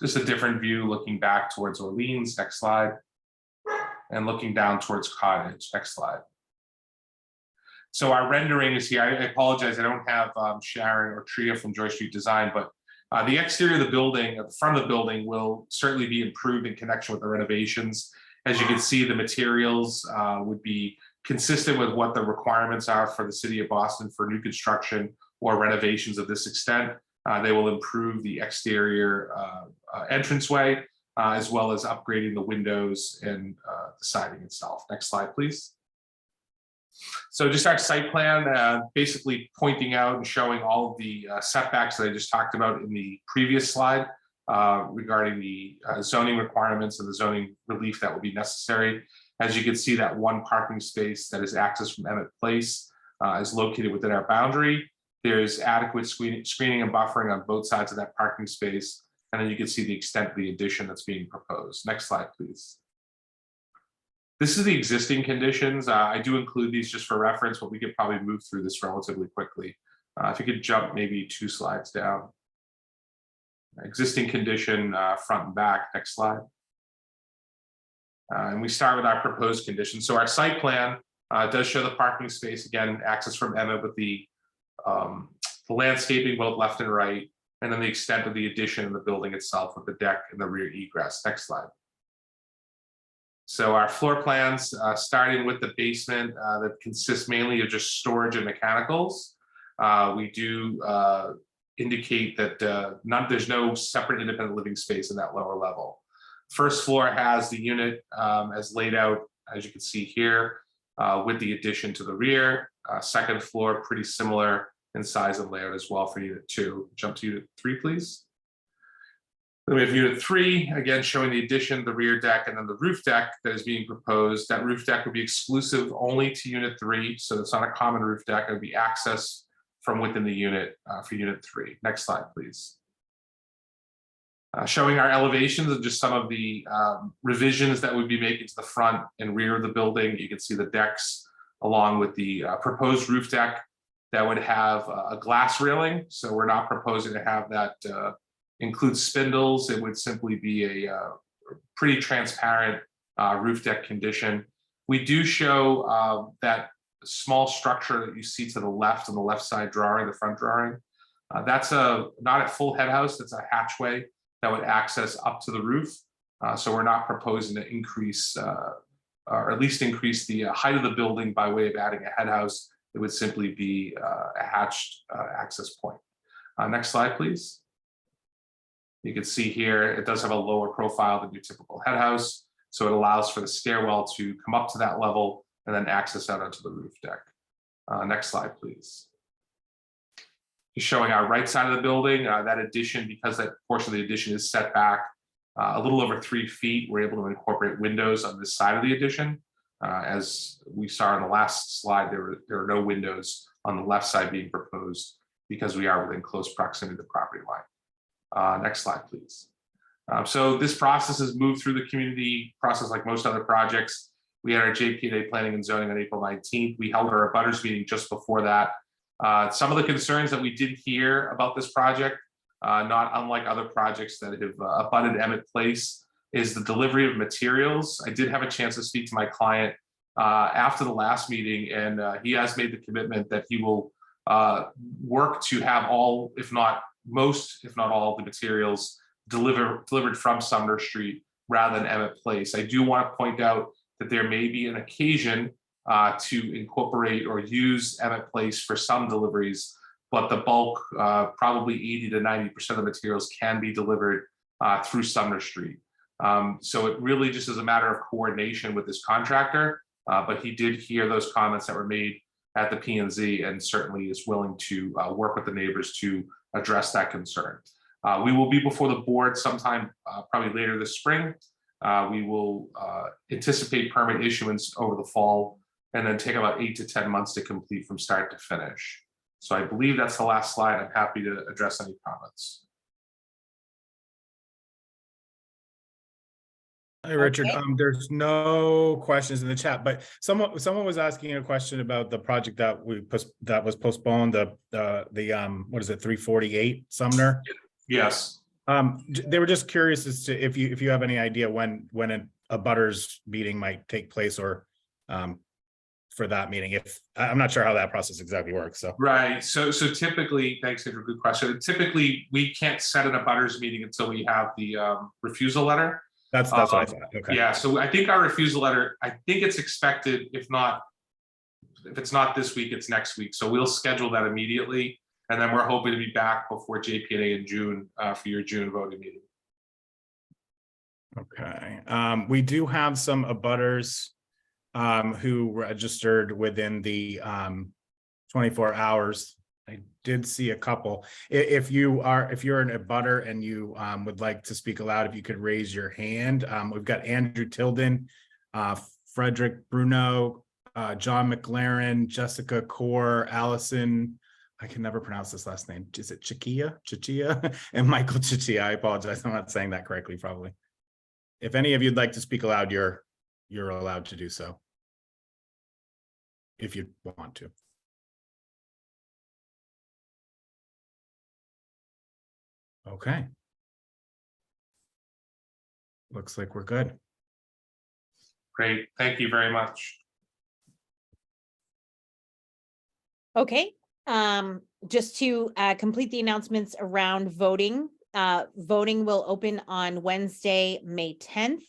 Just a different view looking back towards Orleans. Next slide. And looking down towards Cottage. Next slide. So our rendering is here. I apologize, I don't have Sharon or Tria from Joy Street Design, but the exterior of the building, at the front of the building, will certainly be improved in connection with the renovations. As you can see, the materials would be consistent with what the requirements are for the city of Boston for new construction or renovations of this extent. They will improve the exterior entranceway, as well as upgrading the windows and the siding itself. Next slide, please. So just our site plan, basically pointing out and showing all of the setbacks that I just talked about in the previous slide regarding the zoning requirements and the zoning relief that will be necessary. As you can see, that one parking space that is accessed from Emmett Place is located within our boundary. There's adequate screening and buffering on both sides of that parking space. And then you can see the extent of the addition that's being proposed. Next slide, please. This is the existing conditions. I do include these just for reference, but we could probably move through this relatively quickly. If you could jump maybe 2 slides down. Existing condition, front and back. Next slide. And we start with our proposed conditions. So our site plan does show the parking space, again, access from Emmett with the landscaping both left and right, and then the extent of the addition in the building itself with the deck and the rear egress. Next slide. So our floor plans, starting with the basement that consists mainly of just storage and mechanicals. We do indicate that there's no separate independent living space in that lower level. First floor has the unit as laid out, as you can see here, with the addition to the rear. Second floor, pretty similar in size and layout as well for unit 2. Jump to unit 3, please. Then we have unit 3, again, showing the addition, the rear deck, and then the roof deck that is being proposed. That roof deck would be exclusive only to unit 3, so it's not a common roof deck. It would be accessed from within the unit for unit 3. Next slide, please. Showing our elevations and just some of the revisions that we'd be making to the front and rear of the building. You can see the decks along with the proposed roof deck that would have a glass railing. So we're not proposing to have that include spindles. It would simply be a pretty transparent roof deck condition. We do show that small structure that you see to the left on the left side drawing, the front drawing. That's not a full head house, that's a hatchway that would access up to the roof. So we're not proposing to increase or at least increase the height of the building by way of adding a head house. It would simply be a hatched access point. Next slide, please. You can see here, it does have a lower profile than your typical head house. So it allows for the stairwell to come up to that level and then access out onto the roof deck. Next slide, please. Just showing our right side of the building, that addition, because that portion of the addition is set back a little over 3 feet, we're able to incorporate windows on this side of the addition. As we saw in the last slide, there are no windows on the left side being proposed because we are within close proximity to the property line. Next slide, please. So this process has moved through the community process like most other projects. We had our JPNA planning and zoning on April 19th. We held our abutters meeting just before that. Some of the concerns that we did hear about this project, not unlike other projects that have abutted Emmett Place, is the delivery of materials. I did have a chance to speak to my client after the last meeting, and he has made the commitment that he will work to have all, if not most, if not all, the materials delivered from Sumner Street rather than Emmett Place. I do want to point out that there may be an occasion to incorporate or use Emmett Place for some deliveries, but the bulk, probably 80 to 90% of the materials can be delivered through Sumner Street. So it really just is a matter of coordination with this contractor, but he did hear those comments that were made at the P&Z and certainly is willing to work with the neighbors to address that concern. We will be before the board sometime probably later this spring. We will anticipate permit issuance over the fall and then take about 8 to 10 months to complete from start to finish. So I believe that's the last slide. I'm happy to address any comments. Hi, Richard. Okay. There's no questions in the chat, but someone was asking a question about the project that was postponed. What is it, 348 Sumner? Yes. They were just curious as to if you have any idea when a butters meeting might take place, or for that meeting. If I'm not sure how that process exactly works. So Right. So typically, thanks, Andrew. Good question. Typically, we can't set an abutters meeting until we have the refusal letter. that's what I thought. Okay. Yeah. So I think our refusal letter, I think it's expected, if it's not this week, it's next week. So we'll schedule that immediately. And then we're hoping to be back before JPNA in June for your June voting meeting. Okay. We do have some abutters who registered within the 24 hours. I did see a couple. If you're an abutter and you would like to speak aloud, if you could raise your hand. We've got Andrew Tilden, Frederick Bruno, John McLaren, Jessica Core, Allison, I can never pronounce this last name. Is it Chichia? And Michael Chichia. I apologize. I'm not saying that correctly, probably. If any of you'd like to speak aloud, you're allowed to do so, if you want to. Okay. Looks like we're good. Great. Thank you very much. Okay. Just to complete the announcements around voting, voting will open on Wednesday, May 10th,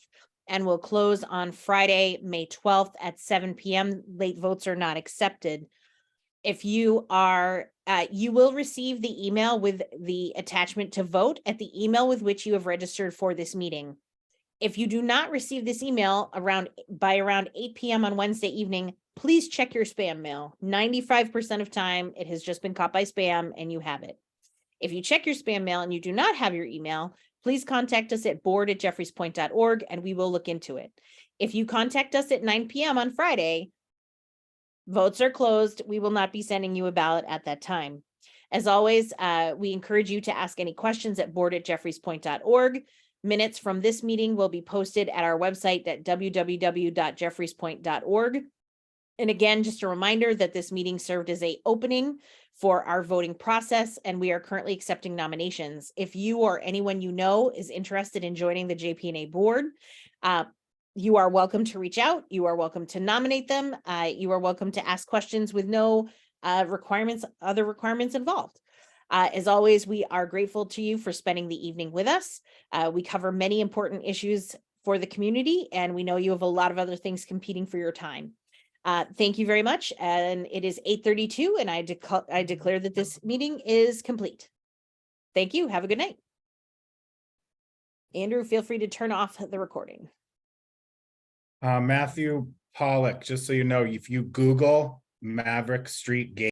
and will close on Friday, May 12th at 7 p.m. Late votes are not accepted. If you are, you will receive the email with the attachment to vote at the email with which you have registered for this meeting. If you do not receive this email by around 8 p.m. on Wednesday evening, please check your spam mail. 95% of time, it has just been caught by spam and you have it. If you check your spam mail and you do not have your email, please contact us at board@jeffreyspoint.org and we will look into it. If you contact us at 9 p.m. on Friday, votes are closed. We will not be sending you a ballot at that time. As always, we encourage you to ask any questions at board@jeffreyspoint.org. Minutes from this meeting will be posted at our website at www.jeffreyspoint.org. And again, just a reminder that this meeting served as an opening for our voting process, and we are currently accepting nominations. If you or anyone you know is interested in joining the JPNA board, you are welcome to reach out. You are welcome to nominate them. You are welcome to ask questions with no other requirements involved. As always, we are grateful to you for spending the evening with us. We cover many important issues for the community, and we know you have a lot of other things competing for your time. Thank you very much. And it is 8:32, and I declare that this meeting is complete. Thank you. Have a good night. Andrew, feel free to turn off the recording. Matthew Pollock, just so you know, if you Google Maverick Street Gate,